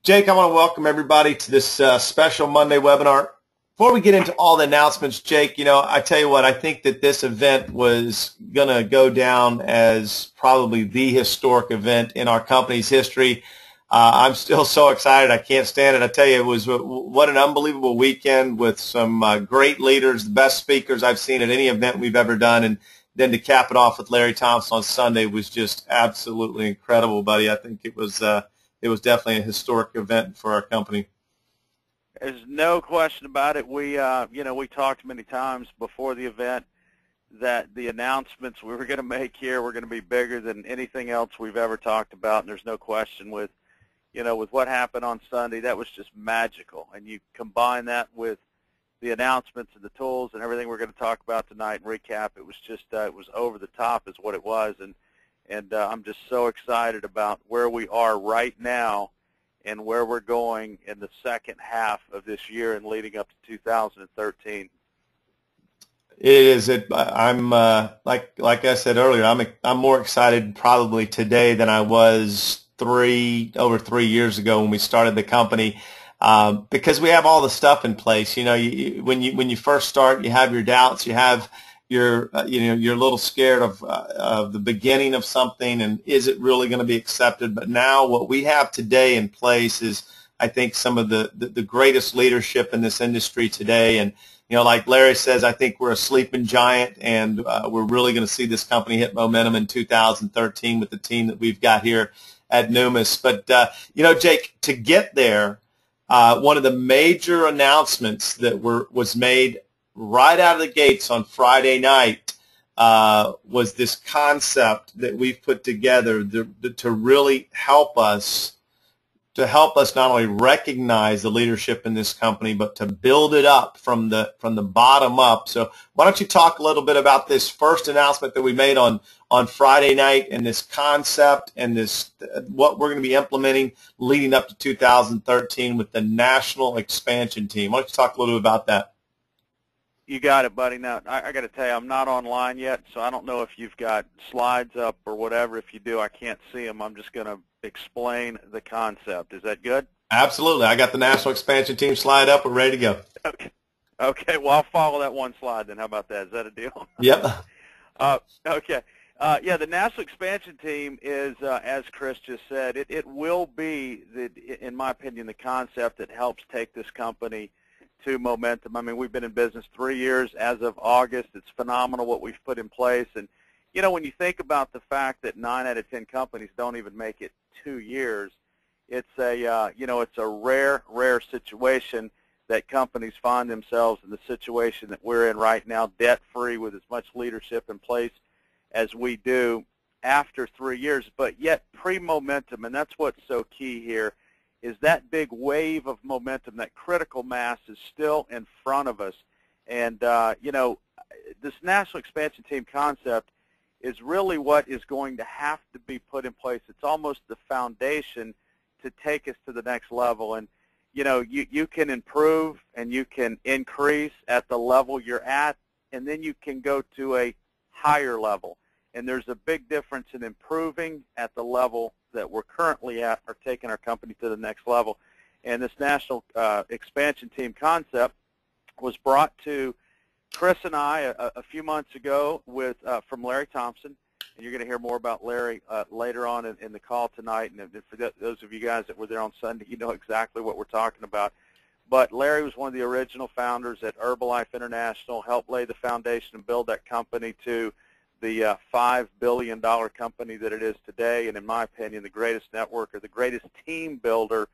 Jake, I want to welcome everybody to this special Monday webinar. Before we get into all the announcements, Jake, I tell you what, I think that this event was going to go down as probably the historic event in our company's history. I'm still so excited. I can't stand it. I tell you, it was what an unbelievable weekend with some great leaders, the best speakers I've seen at any event we've ever done. And then to cap it off with Larry Thompson on Sunday was just absolutely incredible, buddy. I think it was definitely a historic event for our company. There's no question about it. We talked many times before the event that the announcements we were going to make here were going to be bigger than anything else we've ever talked about. And there's no question with what happened on Sunday, that was just magical. And you combine that with the announcements and the tools and everything we're going to talk about tonight and recap, it was just it was over the top is what it was. And I'm just so excited about where we are right now and where we're going in the second half of this year and leading up to 2013. It is. I'm like I said earlier. I'm more excited probably today than I was over 3 years ago when we started the company, because we have all the stuff in place. When you first start, you have your doubts. You have you're a little scared of the beginning of something, and is it really going to be accepted? But now what we have today in place is, I think, some of the greatest leadership in this industry today. And like Larry says, I think we're a sleeping giant, and we're really going to see this company hit momentum in 2013 with the team that we've got here at Numis. But Jake, to get there, one of the major announcements that was made right out of the gates on Friday night was this concept that we've put together to really help us not only recognize the leadership in this company, but to build it up from the bottom up. So why don't you talk a little bit about this first announcement that we made on Friday night, and this concept and this what we're going to be implementing leading up to 2013 with the national expansion team. Why don't you talk a little bit about that? You got it, buddy. Now, I got to tell you, I'm not online yet, so I don't know if you've got slides up or whatever. If you do, I can't see them. I'm just going to explain the concept. Is that good? Absolutely. I got the national expansion team slide up. We're ready to go. Okay. Well, I'll follow that one slide then. How about that? Is that a deal? Yep. Okay. Yeah, the national expansion team is, as Chris just said, it will be, in my opinion, the concept that helps take this company to momentum. I mean, we've been in business 3 years as of August. It's phenomenal what we've put in place. And, when you think about the fact that 9 out of 10 companies don't even make it 2 years, it's a rare situation that companies find themselves in the situation that we're in right now, debt-free with as much leadership in place as we do after 3 years, but yet pre-momentum. And that's what's so key here, is that big wave of momentum, that critical mass is still in front of us. And, this national expansion team concept is really what is going to have to be put in place. It's almost the foundation to take us to the next level. And, you can improve and you can increase at the level you're at, and then you can go to a higher level. And there's a big difference in improving at the level that we're currently at or taking our company to the next level. And this national expansion team concept was brought to Chris and I a few months ago from Larry Thompson. And you're going to hear more about Larry later on in the call tonight. And for those of you guys that were there on Sunday, you know exactly what we're talking about. But Larry was one of the original founders at Herbalife International, helped lay the foundation and build that company to the $5 billion company that it is today, and in my opinion, the greatest network or the greatest team builder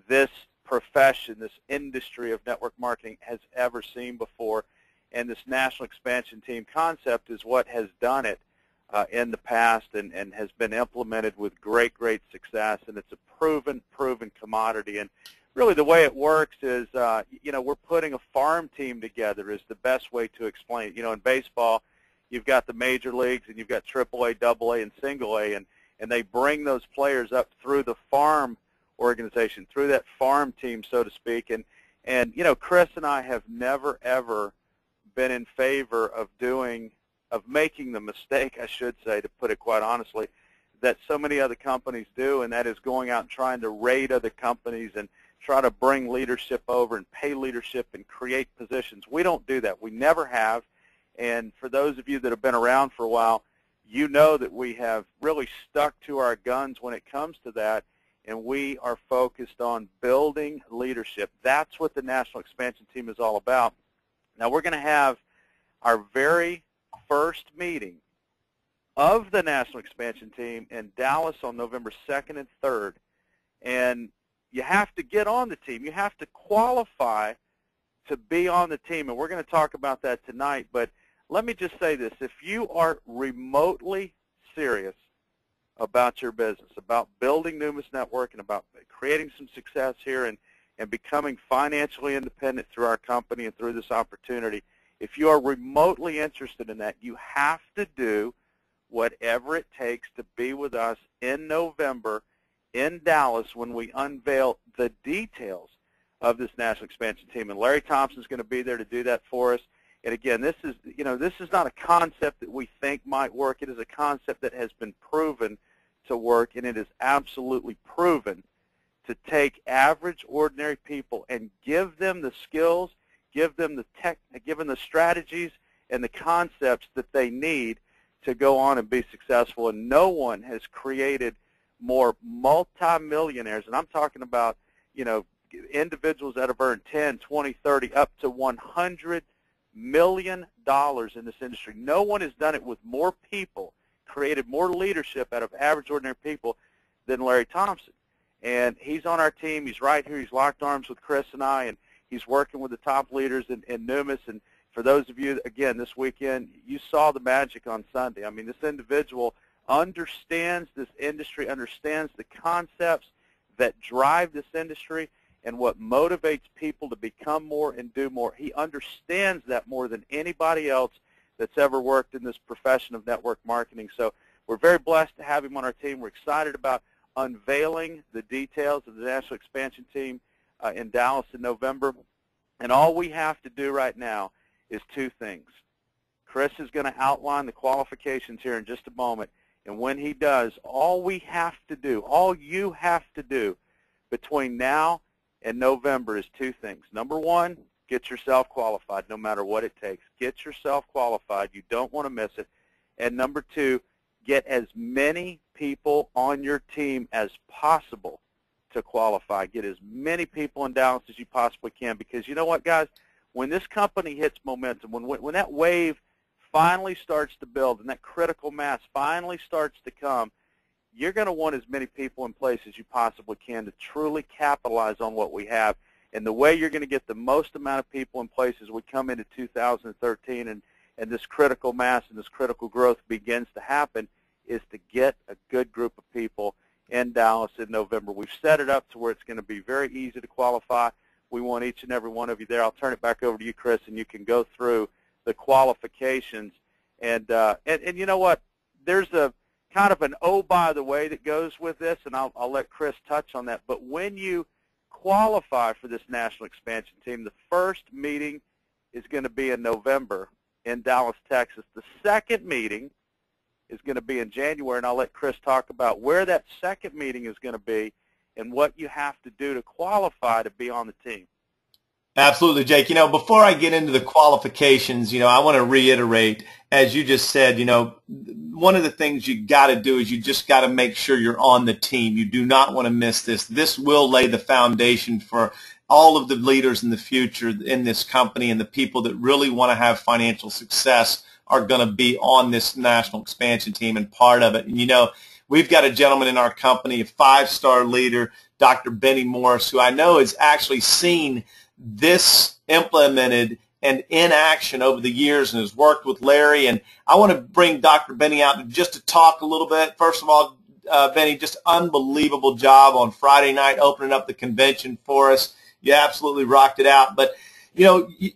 this profession, this industry of network marketing has ever seen before. And this national expansion team concept is what has done it in the past and has been implemented with great success, and it's a proven commodity. And really the way it works is, we're putting a farm team together is the best way to explain it. In baseball, you've got the major leagues, and you've got AAA, AA, and single A, and they bring those players up through the farm organization, through that farm team, so to speak. And Chris and I have never, ever been in favor of making the mistake, I should say, to put it quite honestly, that so many other companies do, and that is going out and trying to raid other companies and try to bring leadership over and pay leadership and create positions. We don't do that. We never have. And for those of you that have been around for a while, you know that we have really stuck to our guns when it comes to that, and we are focused on building leadership. That's what the National Expansion Team is all about. Now, we're going to have our very first meeting of the National Expansion Team in Dallas on November 2nd and 3rd. And you have to get on the team. You have to qualify to be on the team, and we're going to talk about that tonight. But let me just say this. If you are remotely serious about your business, about building Numis Network and about creating some success here and becoming financially independent through our company and through this opportunity, if you are remotely interested in that, you have to do whatever it takes to be with us in November in Dallas when we unveil the details of this National Expansion Team. And Larry Thompson is going to be there to do that for us. And again, this is not a concept that we think might work. It is a concept that has been proven to work, and it is absolutely proven to take average, ordinary people and give them the skills, give them the strategies and the concepts that they need to go on and be successful. And no one has created more multimillionaires, and I'm talking about, individuals that have earned 10, 20, 30, up to $100 million in this industry. No one has done it with more people, created more leadership out of average, ordinary people than Larry Thompson. And he's on our team. He's right here. He's locked arms with Chris and I, and he's working with the top leaders in Numis. And for those of you, again, this weekend, you saw the magic on Sunday. I mean, this individual understands this industry, understands the concepts that drive this industry and what motivates people to become more and do more. He understands that more than anybody else that's ever worked in this profession of network marketing. So we're very blessed to have him on our team. We're excited about unveiling the details of the National Expansion Team in Dallas in November. And all we have to do right now is two things. Chris is going to outline the qualifications here in just a moment. And when he does, all we have to do, all you have to do between now and November is two things. Number one, get yourself qualified no matter what it takes. Get yourself qualified. You don't want to miss it. And number two, get as many people on your team as possible to qualify. Get as many people in Dallas as you possibly can, because you know what, guys? When this company hits momentum, when that wave finally starts to build and that critical mass finally starts to come, you're going to want as many people in place as you possibly can to truly capitalize on what we have. And the way you're going to get the most amount of people in place as we come into 2013 and this critical mass and this critical growth begins to happen is to get a good group of people in Dallas in November. We've set it up to where it's going to be very easy to qualify. We want each and every one of you there. I'll turn it back over to you, Chris, and you can go through the qualifications. And you know what? There's a kind of an oh, by the way that goes with this, and I'll let Chris touch on that. But when you qualify for this National Expansion Team, the first meeting is going to be in November in Dallas, Texas. The second meeting is going to be in January, and I'll let Chris talk about where that second meeting is going to be and what you have to do to qualify to be on the team. Absolutely, Jake. Before I get into the qualifications, I want to reiterate, as you just said, one of the things you got to do is you just got to make sure you're on the team. You do not want to miss this. This will lay the foundation for all of the leaders in the future in this company, and the people that really want to have financial success are going to be on this National Expansion Team and part of it. And we've got a gentleman in our company, a 5-star leader, Dr. Benny Morris, who I know has actually seen this implemented and in action over the years and has worked with Larry. And I want to bring Dr. Benny out just to talk a little bit. First of all, Benny, just unbelievable job on Friday night opening up the convention for us. You absolutely rocked it out. But,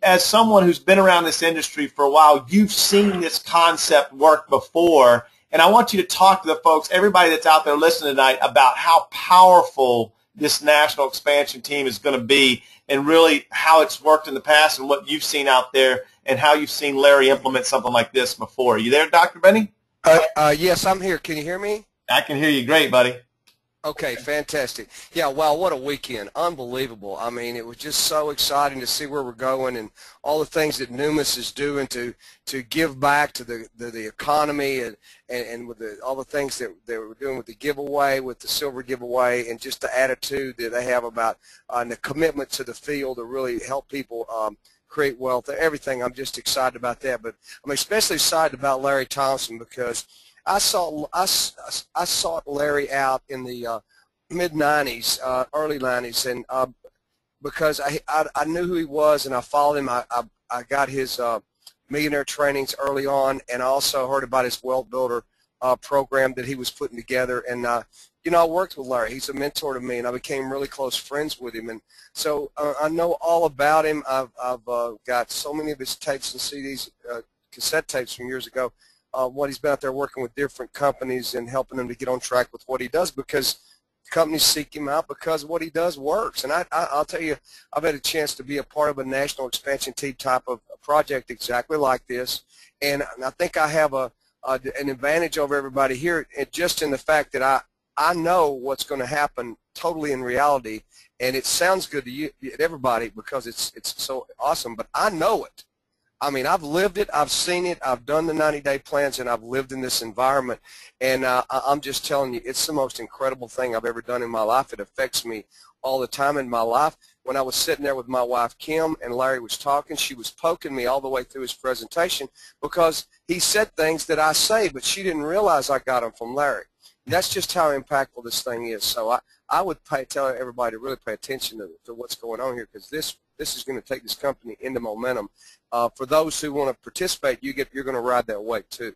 as someone who's been around this industry for a while, you've seen this concept work before. And I want you to talk to the folks, everybody that's out there listening tonight, about how powerful this National Expansion Team is going to be, and really how it's worked in the past and what you've seen out there and how you've seen Larry implement something like this before. Are you there, Dr. Benny? Yes, I'm here. Can you hear me? I can hear you great, buddy. Okay, fantastic. Yeah, wow, what a weekend. Unbelievable. I mean, it was just so exciting to see where we're going and all the things that Numis is doing to give back to the economy and with all the things that they were doing with the giveaway, with the silver giveaway, and just the attitude that they have about and the commitment to the field to really help people create wealth. Everything, I'm just excited about that. But I'm especially excited about Larry Thompson because I sought Larry out in the mid-'90s, early '90s, and because I knew who he was and I followed him. I got his millionaire trainings early on, and I also heard about his wealth builder program that he was putting together. And you know, I worked with Larry. He's a mentor to me, and I became really close friends with him. And so I know all about him. I've got so many of his tapes and CDs, cassette tapes from years ago. What he's been out there working with different companies and helping them to get on track with what he does, because companies seek him out because what he does works. And I'll tell you, I've had a chance to be a part of a national expansion team type of project exactly like this, and I think I have an advantage over everybody here, just in the fact that I know what's going to happen totally in reality, and it sounds good to you, everybody, because it's so awesome, but I know it. I mean, I've lived it, I've seen it, I've done the 90-day plans, and I've lived in this environment. And I'm just telling you, it's the most incredible thing I've ever done in my life. It affects me all the time in my life. When I was sitting there with my wife, Kim, and Larry was talking, she was poking me all the way through his presentation because he said things that I say, but she didn't realize I got them from Larry. That's just how impactful this thing is. So I would tell everybody to really pay attention to what's going on here, because this is going to take this company into momentum. For those who want to participate, you're going to ride that wave too.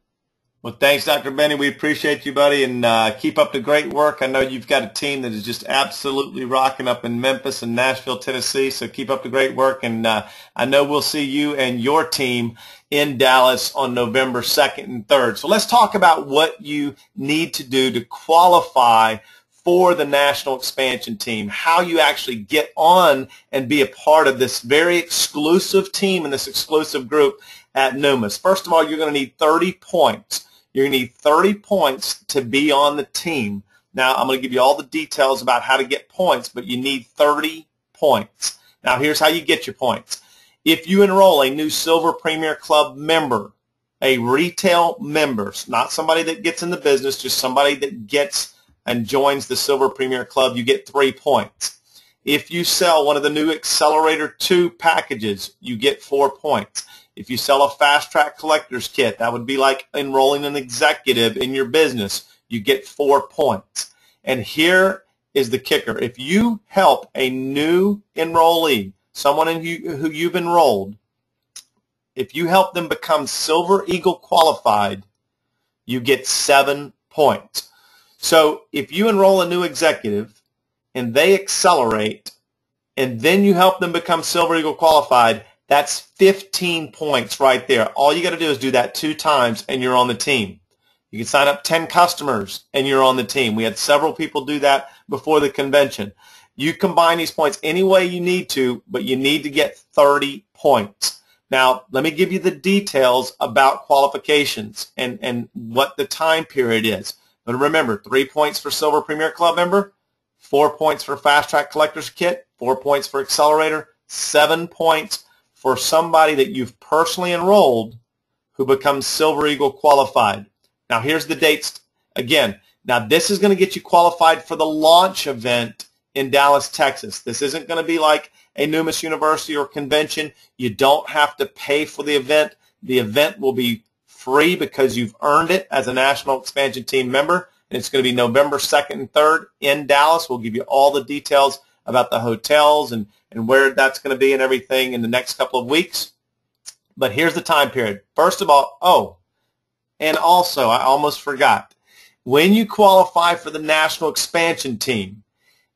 Well, thanks, Dr. Benny. We appreciate you, buddy, and keep up the great work. I know you've got a team that is just absolutely rocking up in Memphis and Nashville, Tennessee, so keep up the great work. And I know we'll see you and your team in Dallas on November 2nd and 3rd. So let's talk about what you need to do to qualify for the national expansion team, how you actually get on and be a part of this very exclusive team and this exclusive group at Numis. First of all, you're going to need 30 points. You're going to need 30 points to be on the team. Now, I'm going to give you all the details about how to get points, but you need 30 points. Now, here's how you get your points. If you enroll a new Silver Premier Club member, a retail member, not somebody that gets in the business, just somebody that gets and joins the Silver Premier Club, you get 3 points. If you sell one of the new Accelerator 2 packages, you get 4 points. If you sell a Fast Track Collector's Kit, that would be like enrolling an executive in your business, you get 4 points. And here is the kicker. If you help a new enrollee, someone who you've enrolled, if you help them become Silver Eagle qualified, you get 7 points. So if you enroll a new executive and they accelerate and then you help them become Silver Eagle qualified, that's 15 points right there. All you got to do is do that 2 times and you're on the team. You can sign up 10 customers and you're on the team. We had several people do that before the convention. You combine these points any way you need to, but you need to get 30 points. Now, let me give you the details about qualifications and what the time period is. But remember, 3 points for Silver Premier Club member, 4 points for Fast Track Collector's Kit, 4 points for Accelerator, 7 points for somebody that you've personally enrolled who becomes Silver Eagle qualified. Now, here's the dates again. Now, this is going to get you qualified for the launch event in Dallas, Texas. This isn't going to be like a Numis University or convention. You don't have to pay for the event. The event will be free because you've earned it as a National Expansion Team member. And it's going to be November 2nd and 3rd in Dallas. We'll give you all the details about the hotels and where that's going to be and everything in the next couple of weeks. But here's the time period. First of all, and also I almost forgot, when you qualify for the National Expansion Team,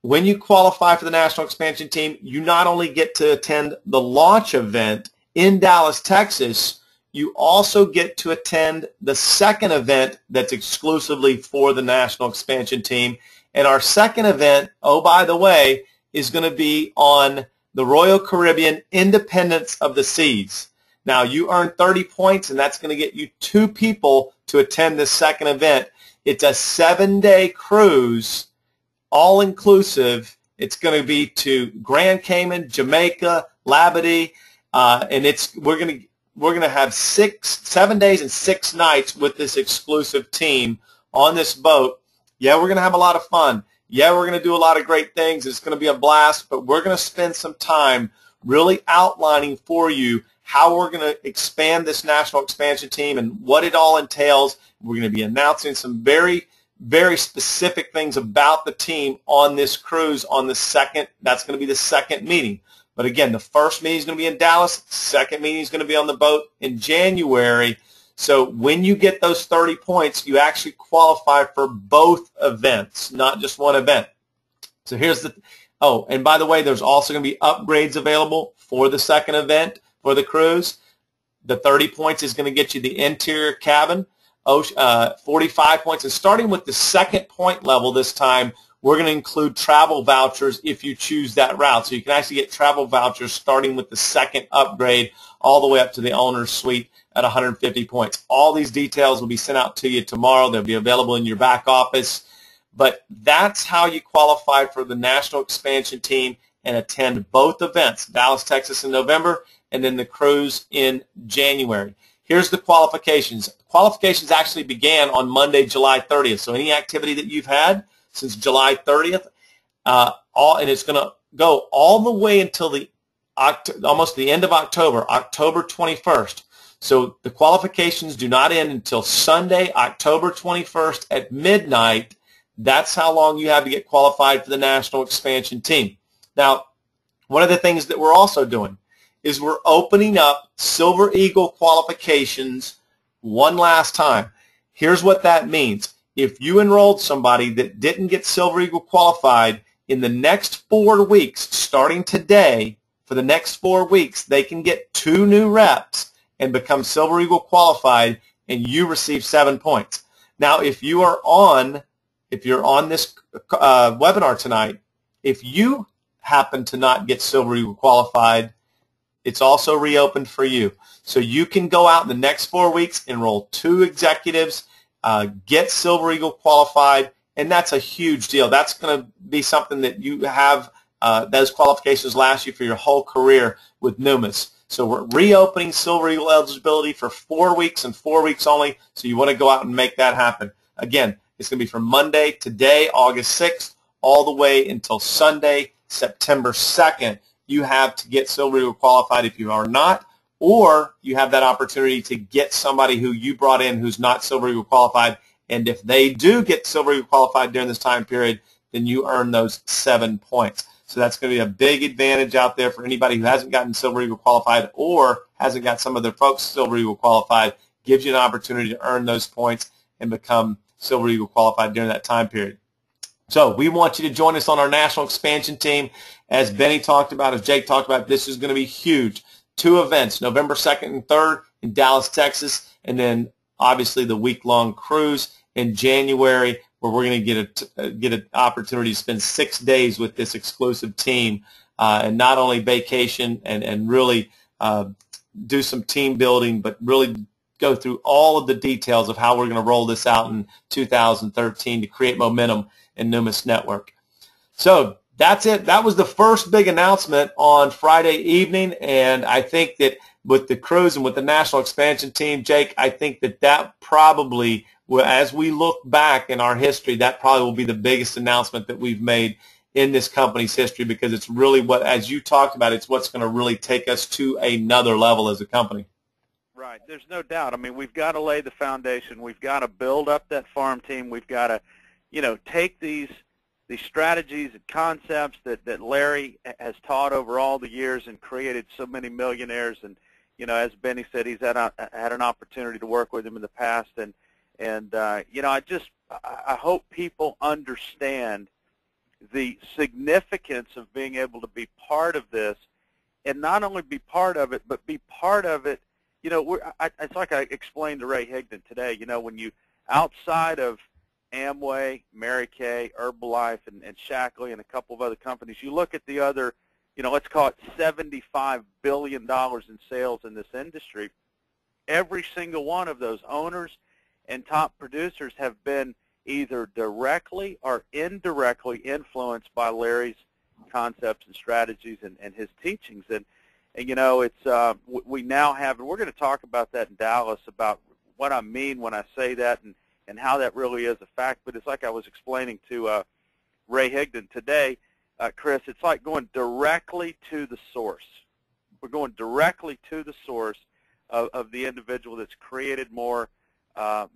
you not only get to attend the launch event in Dallas, Texas, you also get to attend the second event that's exclusively for the National Expansion Team. And our second event, oh, by the way, is going to be on the Royal Caribbean Independence of the Seas. Now, you earn 30 points, and that's going to get you 2 people to attend this second event. It's a 7-day cruise, all inclusive. It's going to be to Grand Cayman, Jamaica, Labadee, and we're going to have 7 days and 6 nights with this exclusive team on this boat. Yeah, we're going to have a lot of fun. Yeah, we're going to do a lot of great things. It's going to be a blast, but we're going to spend some time really outlining for you how we're going to expand this national expansion team and what it all entails. We're going to be announcing some very, very specific things about the team on this cruise on the second. That's going to be the second meeting. But again, the first meeting is going to be in Dallas. The second meeting is going to be on the boat in January. So when you get those 30 points, you actually qualify for both events, not just one event. So here's and by the way, there's also going to be upgrades available for the second event for the cruise. The 30 points is going to get you the interior cabin, 45 points. And starting with the second point level this time, we're going to include travel vouchers if you choose that route. So you can actually get travel vouchers starting with the second upgrade all the way up to the owner's suite at 150 points. All these details will be sent out to you tomorrow. They'll be available in your back office. But that's how you qualify for the national expansion team and attend both events, Dallas, Texas in November, and then the cruise in January. Here's the qualifications. Qualifications actually began on Monday, July 30th. So any activity that you've had since July 30th, and it's going to go all the way until almost the end of October, October 21st. So the qualifications do not end until Sunday, October 21st at midnight. That's how long you have to get qualified for the national expansion team. Now, one of the things that we're also doing is we're opening up Silver Eagle qualifications one last time. Here's what that means. If you enrolled somebody that didn't get Silver Eagle qualified, in the next 4 weeks, starting today, for the next 4 weeks, they can get 2 new reps and become Silver Eagle qualified, and you receive 7 points. Now, if you're on this webinar tonight, if you happen to not get Silver Eagle qualified, it's also reopened for you. So you can go out in the next 4 weeks, enroll 2 executives, get Silver Eagle qualified, and that's a huge deal. That's going to be something that you have, those qualifications last you for your whole career with Numis. So we're reopening Silver Eagle eligibility for 4 weeks and 4 weeks only, so you want to go out and make that happen. Again, it's going to be from Monday, today, August 6th, all the way until Sunday, September 2nd. You have to get Silver Eagle qualified if you are not, or you have that opportunity to get somebody who you brought in who's not Silver Eagle qualified, and if they do get Silver Eagle qualified during this time period, then you earn those 7 points. So that's going to be a big advantage out there for anybody who hasn't gotten Silver Eagle qualified or hasn't got some of their folks Silver Eagle qualified. Gives you an opportunity to earn those points and become Silver Eagle qualified during that time period. So we want you to join us on our national expansion team. As Benny talked about, as Jake talked about, this is going to be huge. 2 events, November 2nd and 3rd in Dallas, Texas, and then obviously the week-long cruise in January, where we're going to get an opportunity to spend 6 days with this exclusive team and not only vacation and really do some team building, but really go through all of the details of how we're going to roll this out in 2013 to create momentum in Numis Network. So that's it. That was the first big announcement on Friday evening, and I think that with the cruise and with the national expansion team, Jake, I think that probably, as we look back in our history, that probably will be the biggest announcement that we've made in this company's history, because it's really what, as you talked about, it's what's going to really take us to another level as a company. Right. There's no doubt. I mean, we've got to lay the foundation. We've got to build up that farm team. We've got to, take these strategies and concepts that Larry has taught over all the years and created so many millionaires. And, as Benny said, he's had an opportunity to work with him in the past. And I hope people understand the significance of being able to be part of this, and not only be part of it, but be part of it. It's like I explained to Ray Higdon today. When you, outside of Amway, Mary Kay, Herbalife, and Shackley, and a couple of other companies, you look at the other, let's call it $75 billion in sales in this industry. Every single one of those owners and top producers have been either directly or indirectly influenced by Larry's concepts and strategies and his teachings. And you know, it's we now have, and we're going to talk about that in Dallas, about what I mean when I say that, and how that really is a fact. But it's like I was explaining to Ray Higdon today, Chris, it's like going directly to the source. We're going directly to the source of the individual that's created more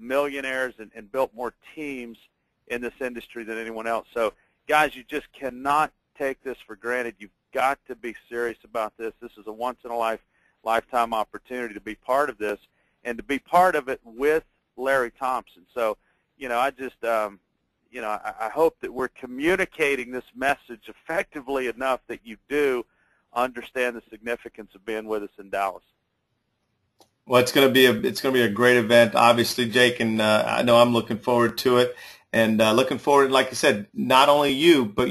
millionaires and built more teams in this industry than anyone else. So, guys, you just cannot take this for granted. You've got to be serious about this. This is a once-in-a-lifetime opportunity to be part of this, and to be part of it with Larry Thompson. So, you know, I just, you know, I hope that we're communicating this message effectively enough that you do understand the significance of being with us in Dallas. Well, it's going to be a great event, obviously, Jake, and I know I'm looking forward to it, and looking forward, like I said, not only you, but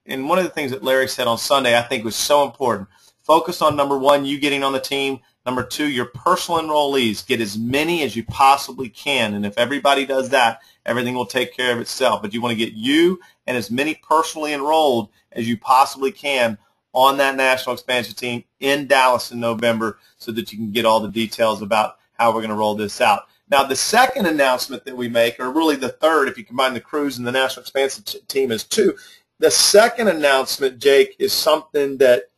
and one of the things that Larry said on Sunday I think was so important. Focus on, number one, you getting on the team. Number two, your personal enrollees. Get as many as you possibly can, and if everybody does that, everything will take care of itself. But you want to get you and as many personally enrolled as you possibly can on that national expansion team in Dallas in November, so that you can get all the details about how we're going to roll this out. Now, the second announcement that we make, or really the third, if you combine the cruise and the national expansion team as two, the second announcement, Jake, is something that,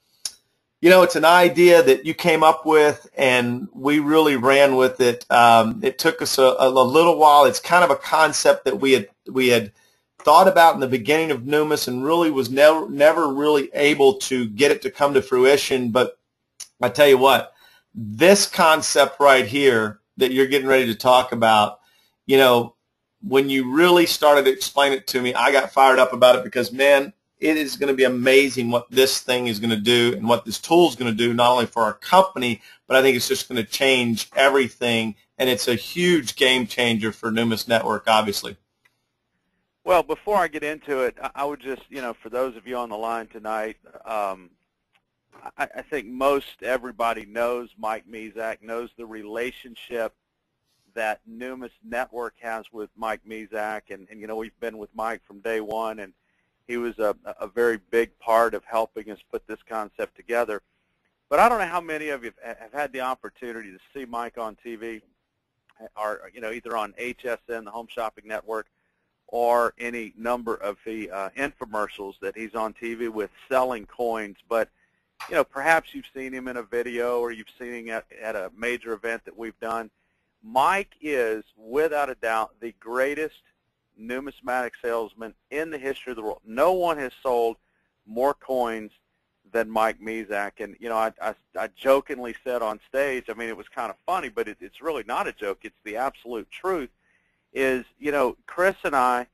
you know, it's an idea that you came up with, and we really ran with it. It took us a little while. It's kind of a concept that we had thought about in the beginning of Numis, and really was never really able to get it to come to fruition. But I tell you what, this concept right here that you're getting ready to talk about, you know, when you really started to explain it to me, I got fired up about it, because, man, it is going to be amazing what this thing is going to do and what this tool is going to do, not only for our company, but I think it's just going to change everything, and it's a huge game changer for Numis Network, obviously. Well, before I get into it, I would just, you know, for those of you on the line tonight, I think most everybody knows Mike Mezak, knows the relationship that Numis Network has with Mike Mezak, and you know, we've been with Mike from day one, and he was a very big part of helping us put this concept together. But I don't know how many of you have had the opportunity to see Mike on TV, or, you know, either on HSN, the Home Shopping Network, or any number of the infomercials that he's on TV with selling coins. But, you know, perhaps you've seen him in a video, or you've seen him at a major event that we've done. Mike is, without a doubt, the greatest numismatic salesman in the history of the world. No one has sold more coins than Mike Mezak. And, you know, I jokingly said on stage, I mean, it was kind of funny, but it's really not a joke. It's the absolute truth, is, you know, Chris and I,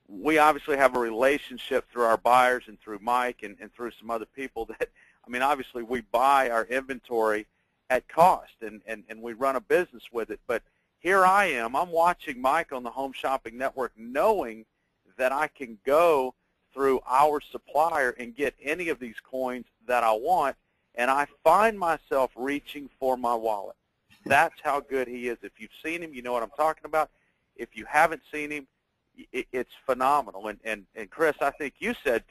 we obviously have a relationship through our buyers and through Mike and through some other people that, I mean, obviously we buy our inventory at cost, and we run a business with it. But here I am, I'm watching Mike on the Home Shopping Network, knowing that I can go through our supplier and get any of these coins that I want, and I find myself reaching for my wallet. That's how good he is. If you've seen him, you know what I'm talking about. If you haven't seen him, it's phenomenal. And Chris, I think you said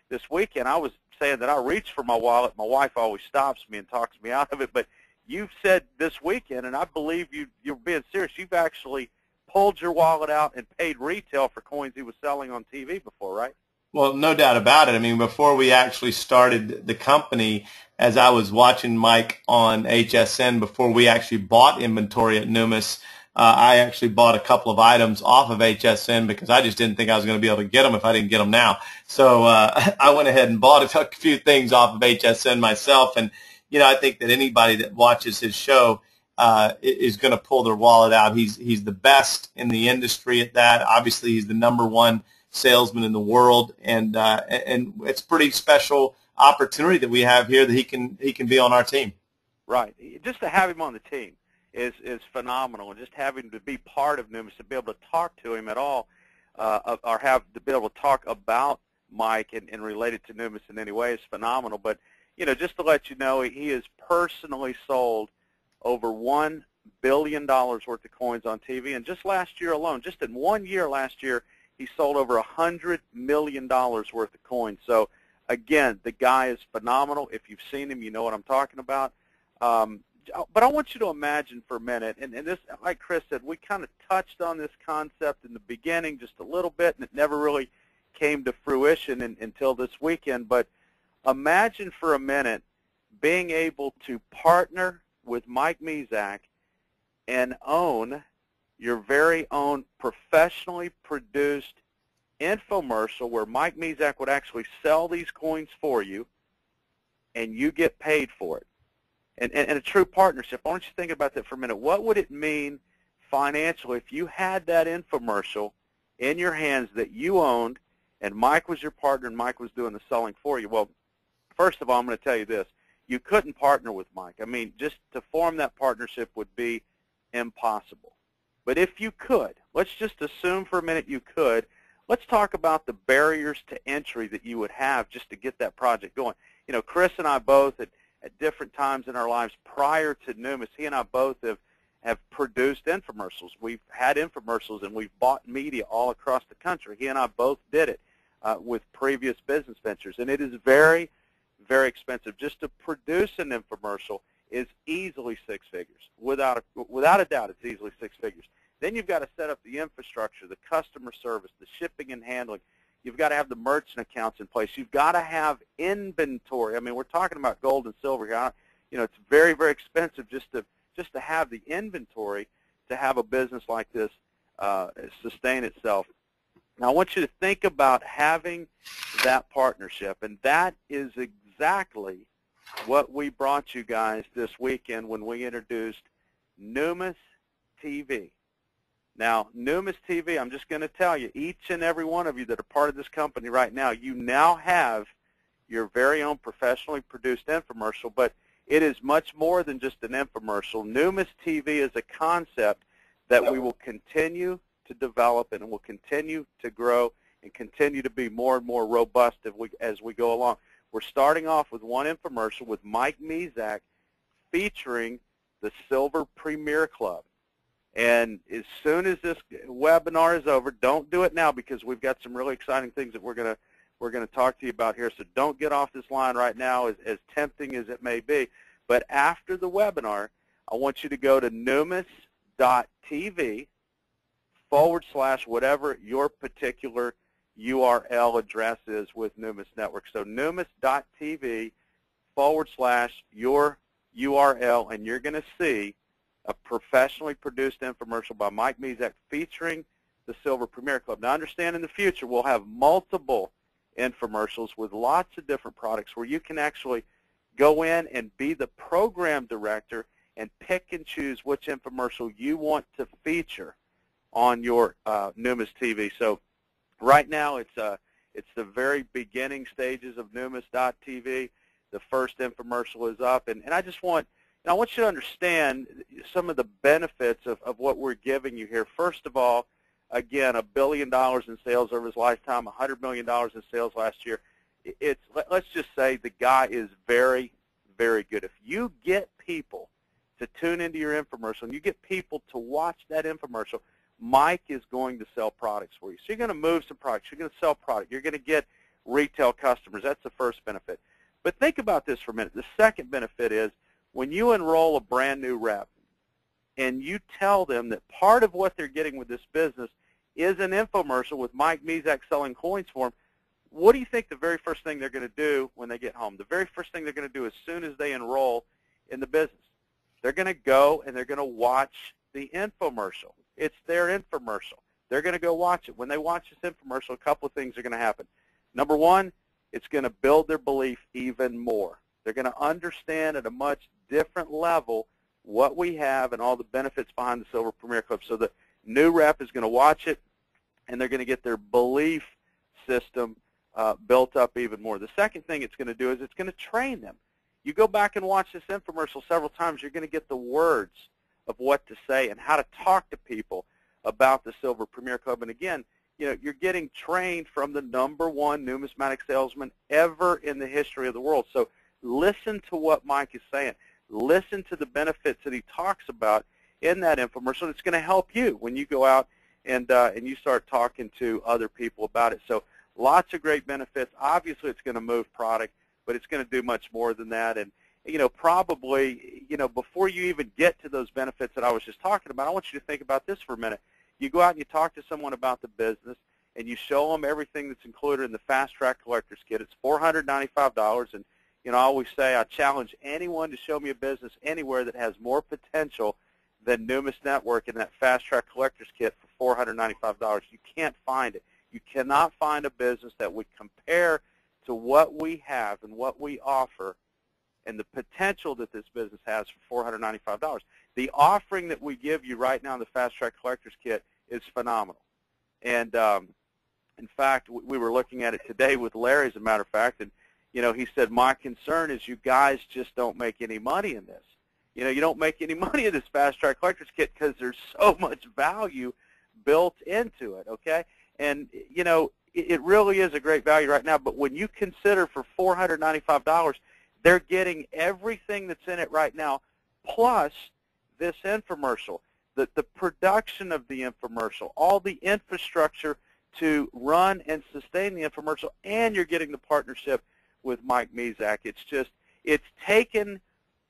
this weekend, I was saying that I reach for my wallet. My wife always stops me and talks me out of it, but you've said this weekend, and I believe you're being serious, you've actually pulled your wallet out and paid retail for coins he was selling on TV before, right? Well, no doubt about it. I mean, before we actually started the company, as I was watching Mike on HSN, before we actually bought inventory at Numis, I actually bought a couple of items off of HSN, because I just didn't think I was going to be able to get them if I didn't get them now. So I went ahead and bought a few things off of HSN myself. And, you know, I think that anybody that watches his show is going to pull their wallet out. He's the best in the industry at that. Obviously, he's the #1 salesman in the world, and it's a pretty special opportunity that we have here that he can be on our team. Right. Just to have him on the team is phenomenal, and just having to be part of Numis, to be able to talk to him at all, or have to be able to talk about Mike and relate it to Numis in any way is phenomenal. But, you know, just to let you know, he has personally sold over $1 billion worth of coins on TV. And just last year alone, just in 1 year last year, he sold over $100 million worth of coins. So, again, the guy is phenomenal. If you've seen him, you know what I'm talking about. But I want you to imagine for a minute, and this, like Chris said, we kind of touched on this concept in the beginning just a little bit, and it never really came to fruition until this weekend. But imagine for a minute being able to partner with Mike Mezak and own your very own professionally produced infomercial where Mike Mezak would actually sell these coins for you, and you get paid for it. And a true partnership. I want you to think about that for a minute. What would it mean financially if you had that infomercial in your hands that you owned, and Mike was your partner, and Mike was doing the selling for you? Well, first of all, I'm going to tell you this. You couldn't partner with Mike. I mean, just to form that partnership would be impossible. But if you could, let's just assume for a minute you could, let's talk about the barriers to entry that you would have just to get that project going. You know, Chris and I both, at different times in our lives prior to Numis, he and I both have produced infomercials. We've had infomercials, and we've bought media all across the country. He and I both did it with previous business ventures, and it is very, very expensive. Just to produce an infomercial is easily six figures. Without a doubt, it's easily six figures. Then you've got to set up the infrastructure, the customer service, the shipping and handling. You've got to have the merchant accounts in place. You've got to have inventory. I mean, we're talking about gold and silver here. You know, it's very, very expensive just to have the inventory to have a business like this sustain itself. Now, I want you to think about having that partnership, and that is exactly what we brought you guys this weekend when we introduced Numis TV. Now, Numis TV, I'm just going to tell you, each and every one of you that are part of this company right now, you now have your very own professionally produced infomercial, but it is much more than just an infomercial. Numis TV is a concept that we will continue to develop and will continue to grow and continue to be more and more robust as we go along. We're starting off with one infomercial with Mike Mezak featuring the Silver Premier Club. And as soon as this webinar is over, don't do it now because we've got some really exciting things that we're going to talk to you about here. So don't get off this line right now, as tempting as it may be. But after the webinar, I want you to go to numis.tv/whatever your particular URL address is with Numis Network. So numis.tv/your URL, and you're going to see a professionally produced infomercial by Mike Mezak featuring the Silver Premier Club. Now, understand in the future we'll have multiple infomercials with lots of different products where you can actually go in and be the program director and pick and choose which infomercial you want to feature on your Numis TV. So right now it's the very beginning stages of Numis.tv. The first infomercial is up, and I just want I want you to understand some of the benefits of what we're giving you here. First of all, again, $1 billion in sales over his lifetime, $100 million in sales last year. Let's just say the guy is very, very good. If you get people to tune into your infomercial and you get people to watch that infomercial, Mike is going to sell products for you. So you're going to move some products. You're going to sell product. You're going to get retail customers. That's the first benefit. But think about this for a minute. The second benefit is when you enroll a brand new rep and you tell them that part of what they're getting with this business is an infomercial with Mike Mezak selling coins for them, what do you think the very first thing they're going to do when they get home? The very first thing they're going to do as soon as they enroll in the business, they're going to go and they're going to watch the infomercial. It's their infomercial. They're going to go watch it. When they watch this infomercial, a couple of things are going to happen. Number one, it's going to build their belief even more. They're going to understand at a much different level what we have and all the benefits behind the Silver Premier Club. So the new rep is going to watch it, and they're going to get their belief system built up even more. The second thing it's going to do is it's going to train them. You go back and watch this infomercial several times, you're going to get the words of what to say and how to talk to people about the Silver Premier Club. And again, you know, you're getting trained from the #1 numismatic salesman ever in the history of the world. So listen to what Mike is saying. Listen to the benefits that he talks about in that infomercial. It's going to help you when you go out and you start talking to other people about it. So lots of great benefits. Obviously, it's going to move product, but it's going to do much more than that. And probably, before you even get to those benefits that I was just talking about, I want you to think about this for a minute. You go out and you talk to someone about the business, and you show them everything that's included in the Fast Track Collector's Kit. It's $495, and I always say I challenge anyone to show me a business anywhere that has more potential than Numis Network in that Fast Track Collector's Kit for $495. You can't find it. You cannot find a business that would compare to what we have and what we offer and the potential that this business has for $495. The offering that we give you right now in the Fast Track Collector's Kit is phenomenal. And in fact, we were looking at it today with Larry, as a matter of fact, and he said, my concern is you guys just don't make any money in this. You don't make any money in this Fast Track Collector's Kit because there's so much value built into it, okay? And, it really is a great value right now, but when you consider for $495, they're getting everything that's in it right now, plus this infomercial, the production of the infomercial, all the infrastructure to run and sustain the infomercial, and you're getting the partnership with Mike Mezak. It's taken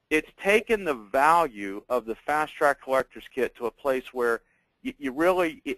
the value of the Fast Track Collector's Kit to a place where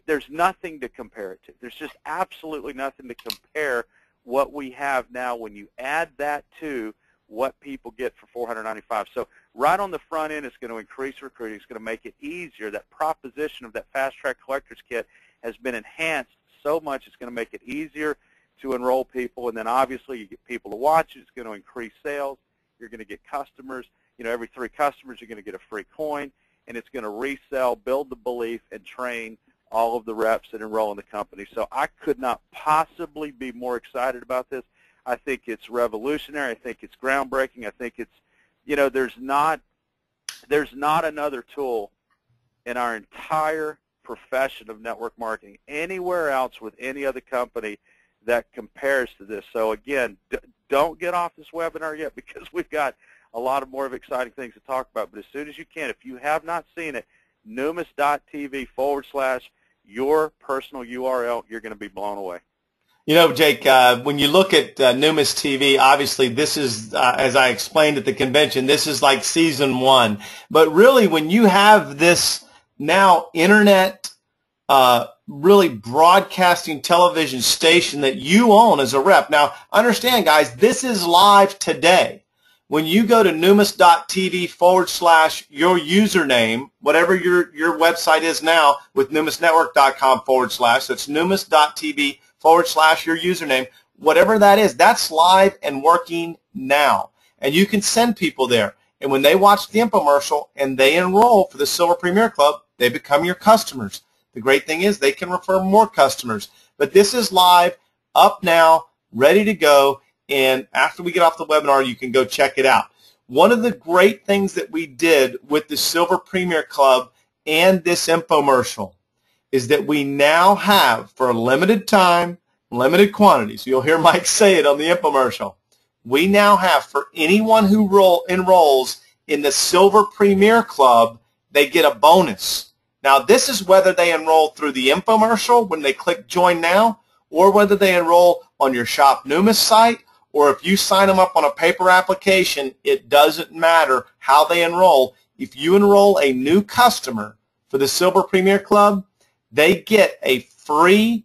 there's nothing to compare it to. There's just absolutely nothing to compare what we have now when you add that to what people get for $495. So right on the front end, it's going to increase recruiting. It's going to make it easier. That proposition of that Fast Track Collector's Kit has been enhanced so much. It's going to make it easier to enroll people, and then obviously you get people to watch it. It's going to increase sales. You're going to get customers. Every 3 customers you're going to get a free coin, and it's going to resell, build the belief, and train all of the reps that enroll in the company. So I could not possibly be more excited about this. I think it's revolutionary. I think it's groundbreaking. I think it's, there's not another tool in our entire profession of network marketing anywhere else with any other company that compares to this. So again, don't get off this webinar yet, because we've got a lot of more of exciting things to talk about. But as soon as you can, if you have not seen it, Numis.tv/your personal URL, you're going to be blown away. Jake, when you look at Numis TV, obviously this is, as I explained at the convention, this is like season 1. But really, when you have this now internet, really broadcasting television station that you own as a rep. Now, understand, guys, this is live today. When you go to Numis.tv/your username, whatever your website is now with NumisNetwork.com / that's Numis.tv/your username, whatever that is, that's live and working now. And you can send people there. And when they watch the infomercial and they enroll for the Silver Premier Club, they become your customers. The great thing is they can refer more customers. But this is live, up now, ready to go. And after we get off the webinar, you can go check it out. One of the great things that we did with the Silver Premier Club and this infomercial is that we now have, for a limited time, limited quantities, you'll hear Mike say it on the infomercial, we now have, for anyone who enrolls in the Silver Premier Club, they get a bonus. Now, this is whether they enroll through the infomercial when they click Join Now, or whether they enroll on your Shop Numis site, or if you sign them up on a paper application. It doesn't matter how they enroll. If you enroll a new customer for the Silver Premier Club, they get a free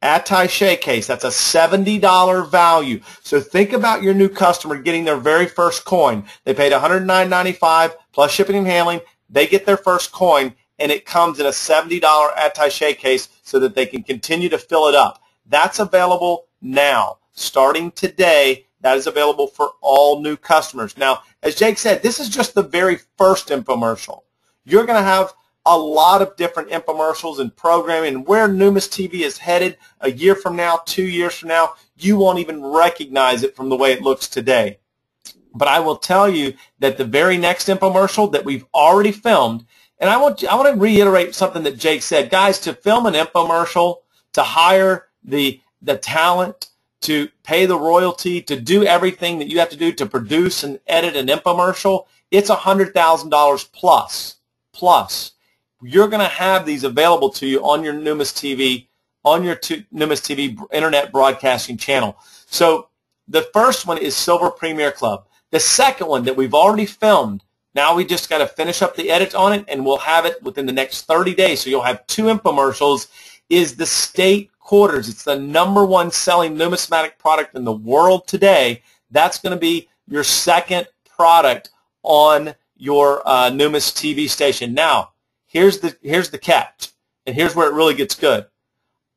attaché case. That's a $70 value. So think about your new customer getting their very first coin. They paid $109.95 plus shipping and handling. They get their first coin, and it comes in a $70 attaché case so that they can continue to fill it up. That's available now. Starting today, that is available for all new customers. Now, as Jake said, this is just the very first infomercial. You're going to have a lot of different infomercials and programming, and where Numis TV is headed a year from now, 2 years from now, you won't even recognize it from the way it looks today. But I will tell you that the very next infomercial that we've already filmed, and I want to reiterate something that Jake said. Guys, to film an infomercial, to hire the talent, to pay the royalty, to do everything that you have to do to produce and edit an infomercial, it's $100,000 plus. you're going to have these available to you on your Numis TV, on your Numis TV internet broadcasting channel. So the first one is Silver Premier Club. The second one that we've already filmed, now we just got to finish up the edits on it, and we'll have it within the next 30 days. So you'll have 2 infomercials, is the State Quarters. It's the #1 selling numismatic product in the world today. That's going to be your second product on your Numis TV station. Now, here's the catch, and here's where it really gets good.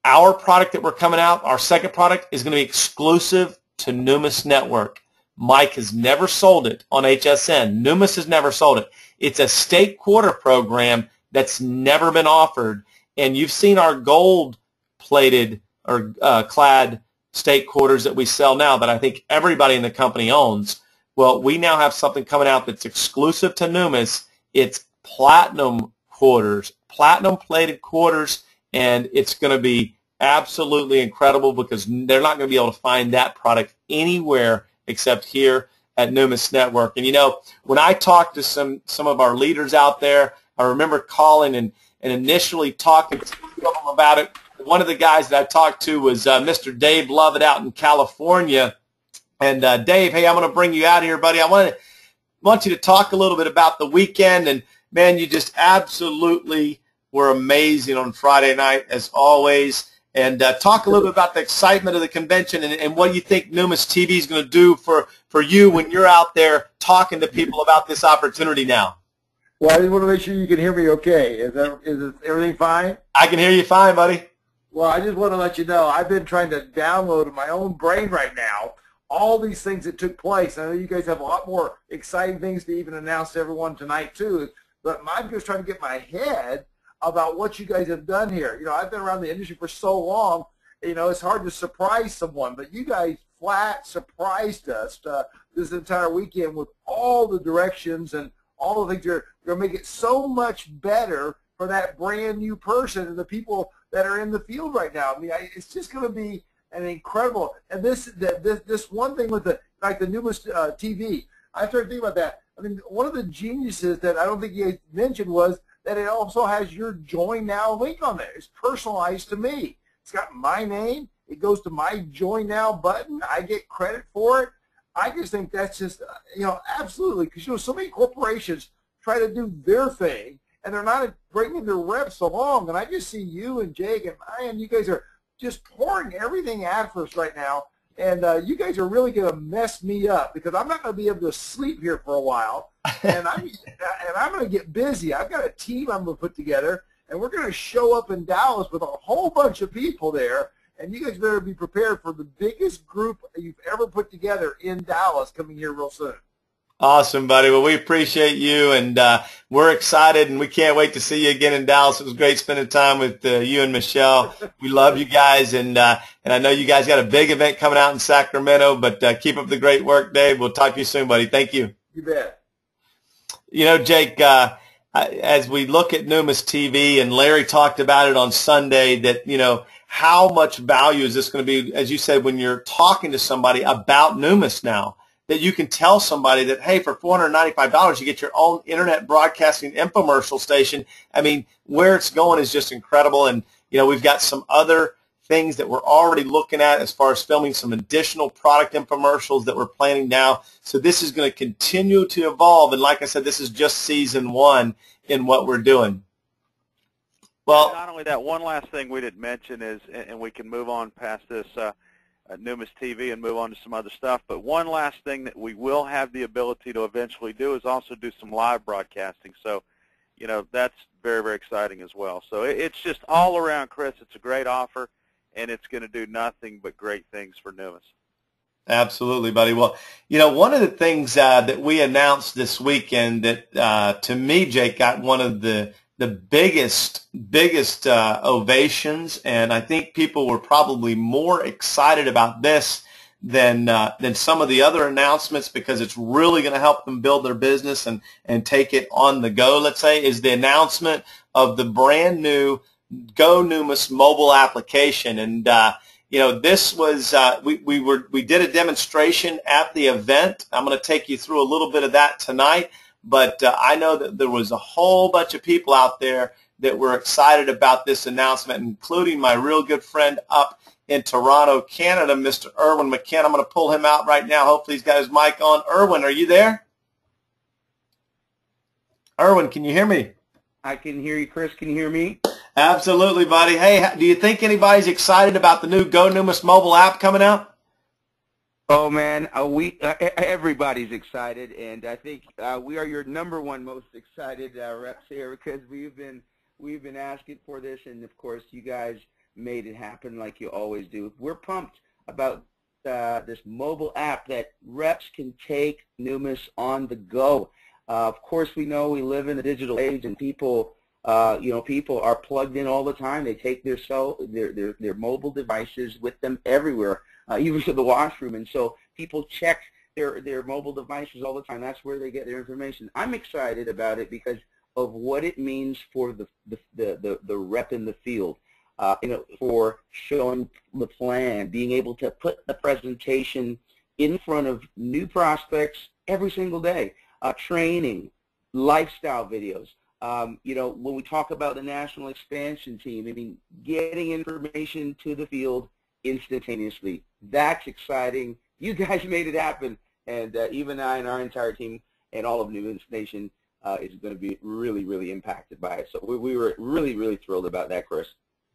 Our product that we're coming out, our second product, is going to be exclusive to Numis Network. Mike has never sold it on HSN. Numis has never sold it. It's a state quarter program that's never been offered, and you've seen our gold-plated or clad state quarters that we sell now that I think everybody in the company owns. Well, we now have something coming out that's exclusive to Numis. It's platinum quarters, platinum-plated quarters, and it's going to be absolutely incredible because they're not going to be able to find that product anywhere except here at Numis Network. And, you know, when I talked to some of our leaders out there, I remember calling and initially talking to them about it. One of the guys that I talked to was Mr. Dave Lovett out in California. And, Dave, hey, I'm going to bring you out here, buddy. I want you to talk a little bit about the weekend. And, man, you just absolutely were amazing on Friday night, as always. And talk a little bit about the excitement of the convention and what you think Numis TV is going to do for you when you're out there talking to people about this opportunity now. Well, I just want to make sure you can hear me okay. Is everything fine? I can hear you fine, buddy. Well, I just want to let you know I've been trying to download in my own brain right now all these things that took place. I know you guys have a lot more exciting things to even announce to everyone tonight, too. But I'm just trying to get my head about what you guys have done here. You know, I've been around the industry for so long, you know, it's hard to surprise someone. But you guys flat surprised us this entire weekend with all the directions and all the things. You're going to make it so much better for that brand new person and the people that are in the field right now. I mean, it's just going to be an incredible. And this one thing with the Numis TV, I started thinking about that. I mean, one of the geniuses that I don't think you mentioned was that it also has your Join Now link on there. It's personalized to me. It's got my name. It goes to my Join Now button. I get credit for it. I just think that's just, you know, absolutely, because, you know, so many corporations try to do their thing, and they're not bringing their reps along. And I just see you and Jake and Ryan, you guys are just pouring everything at us right now. And you guys are really going to mess me up because I'm not going to be able to sleep here for a while. And I'm going to get busy. I've got a team I'm going to put together, and we're going to show up in Dallas with a whole bunch of people there. And you guys better be prepared for the biggest group you've ever put together in Dallas coming here real soon. Awesome, buddy. Well, we appreciate you, and we're excited, and we can't wait to see you again in Dallas. It was great spending time with you and Michelle. We love you guys, and I know you guys got a big event coming out in Sacramento, but keep up the great work, Dave. We'll talk to you soon, buddy. Thank you. You bet. You know, Jake, as we look at Numis TV, and Larry talked about it on Sunday, that, you know, how much value is this going to be, as you said, when you're talking to somebody about Numis now, that you can tell somebody that, hey, for $495, you get your own internet broadcasting infomercial station. I mean, where it's going is just incredible. And, you know, we've got some other things that we're already looking at as far as filming some additional product infomercials that we're planning now. So this is going to continue to evolve. And like I said, this is just season 1 in what we're doing. Well, not only that, one last thing we didn't mention is, and we can move on past this Numis TV and move on to some other stuff, but one last thing that we will have the ability to eventually do is also do some live broadcasting. So, you know, that's very, very exciting as well. So it's just all around, Chris, it's a great offer, and it's going to do nothing but great things for Numis. Absolutely, buddy. Well, you know, one of the things that we announced this weekend that, to me, Jake, got one of the biggest ovations, and I think people were probably more excited about this than some of the other announcements, because it's really going to help them build their business and take it on the go, let's say, is the announcement of the brand new Go Numis mobile application. And you know, this was we did a demonstration at the event. I'm going to take you through a little bit of that tonight. But I know that there was a whole bunch of people out there that we're excited about this announcement, including my real good friend up in Toronto, Canada, Mr. Erwin McCann. I'm going to pull him out right now. Hopefully he's got his mic on. Erwin, are you there? Erwin, can you hear me? I can hear you, Chris. Can you hear me? Absolutely, buddy. Hey, do you think anybody's excited about the new Go Numis mobile app coming out? Oh man, everybody's excited, and I think we are your #1 most excited reps here because we've been asking for this, and of course you guys made it happen like you always do. We're pumped about this mobile app that reps can take Numis on the go. Of course, we know we live in a digital age, and people are plugged in all the time. They take their mobile devices with them everywhere, even to the washroom, and so people check their mobile devices all the time. That's where they get their information. I'm excited about it because of what it means for the rep in the field. For showing the plan, being able to put the presentation in front of new prospects every single day, training, lifestyle videos. When we talk about the national expansion team, I mean, getting information to the field instantaneously. That's exciting. You guys made it happen, and even I and our entire team and all of Numis Nation is going to be really, really impacted by it. So we were really, really thrilled about that, Chris.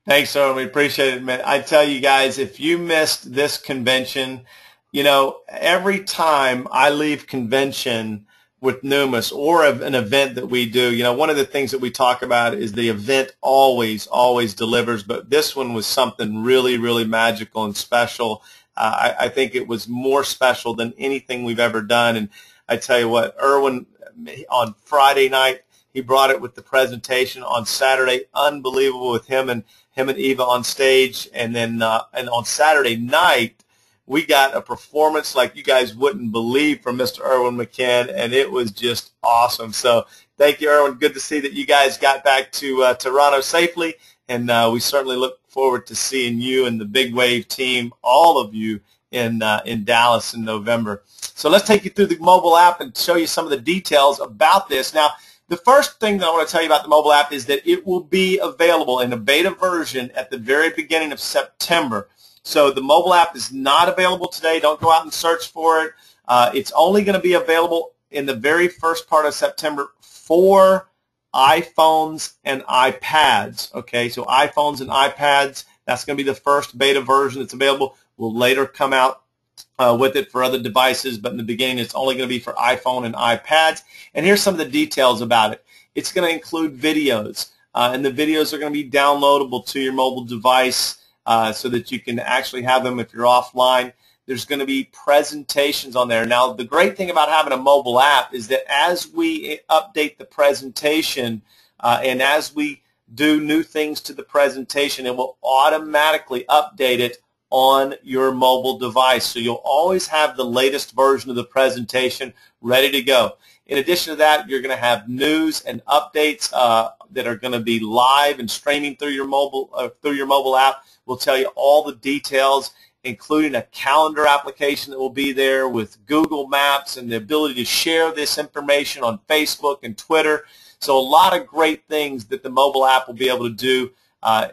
Thanks, sir. We appreciate it, man. I tell you guys, if you missed this convention, every time I leave convention with Numis or an event that we do, one of the things that we talk about is the event always delivers, but this one was something really, really magical and special. I think it was more special than anything we've ever done. And I tell you what, Erwin, on Friday night, he brought it with the presentation. On Saturday, unbelievable with him and Eva on stage. And then and on Saturday night, we got a performance like you guys wouldn't believe from Mr. Erwin McCann, and it was just awesome. So thank you, Erwin. Good to see that you guys got back to Toronto safely, and we certainly look forward to seeing you and the Big Wave team, all of you, in Dallas in November. So let's take you through the mobile app and show you some of the details about this. Now, the first thing that I want to tell you about the mobile app is that it will be available in a beta version at the very beginning of September. So the mobile app is not available today. Don't go out and search for it. It's only going to be available in the very first part of September for iPhones and iPads. Okay, so iPhones and iPads, that's going to be the first beta version that's available. We'll later come out with it for other devices, but in the beginning it's only going to be for iPhone and iPads. And here's some of the details about it. It's going to include videos, and the videos are going to be downloadable to your mobile device so that you can actually have them if you're offline. There's going to be presentations on there. Now, the great thing about having a mobile app is that as we update the presentation and as we do new things to the presentation, it will automatically update it on your mobile device. So you'll always have the latest version of the presentation ready to go. In addition to that, you're going to have news and updates that are going to be live and streaming through your mobile app. We'll tell you all the details, including a calendar application that will be there with Google Maps and the ability to share this information on Facebook and Twitter. So a lot of great things that the mobile app will be able to do,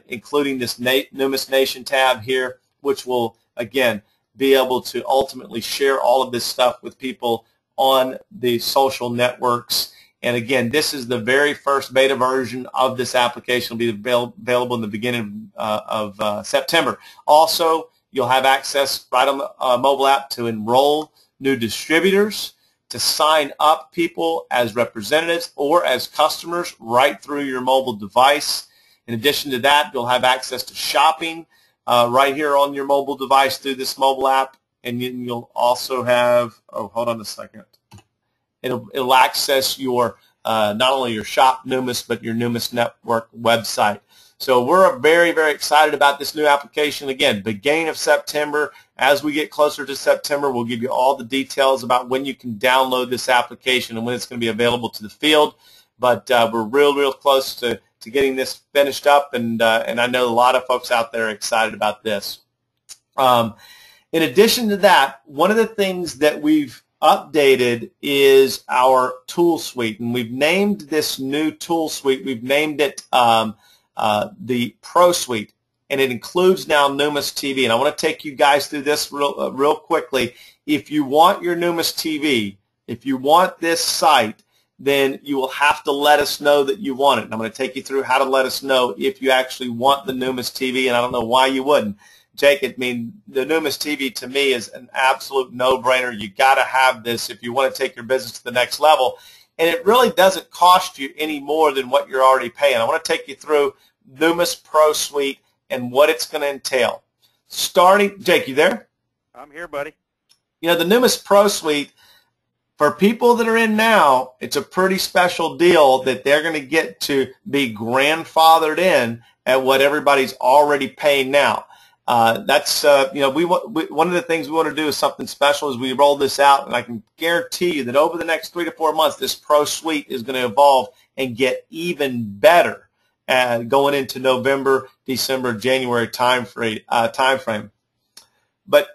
including this Numis Nation tab here, which will, again, be able to ultimately share all of this stuff with people on the social networks. And again, this is the very first beta version of this application. Will be available in the beginning of September. Also, you'll have access right on the mobile app to enroll new distributors, to sign up people as representatives or as customers right through your mobile device. In addition to that, you'll have access to shopping right here on your mobile device through this mobile app. And you'll also have, hold on a second. It'll access your not only your Shop Numis, but your Numis Network website. So we're very, very excited about this new application. Again, beginning of September. As we get closer to September, we'll give you all the details about when you can download this application and when it's going to be available to the field. But we're real close to getting this finished up, and I know a lot of folks out there are excited about this. In addition to that, one of the things that we've updated is our tool suite, and we've named this new tool suite, we've named it the Pro Suite, and it includes now Numis TV. And I want to take you guys through this real quickly. If you want your Numis TV, if you want this site, then you will have to let us know that you want it. And I'm going to take you through how to let us know if you actually want the Numis TV, and I don't know why you wouldn't. Jake, I mean, the Numis TV to me is an absolute no-brainer. You got to have this if you want to take your business to the next level. And it really doesn't cost you any more than what you're already paying. I want to take you through Numis Pro Suite and what it's going to entail. Starting, Jake, you there? I'm here, buddy. You know, the Numis Pro Suite, for people that are in now, it's a pretty special deal that they're going to get to be grandfathered in at what everybody's already paying now. That's you know, one of the things we want to do is something special as we roll this out, and I can guarantee you that over the next 3 to 4 months, this Pro Suite is going to evolve and get even better going into November, December, January time frame. But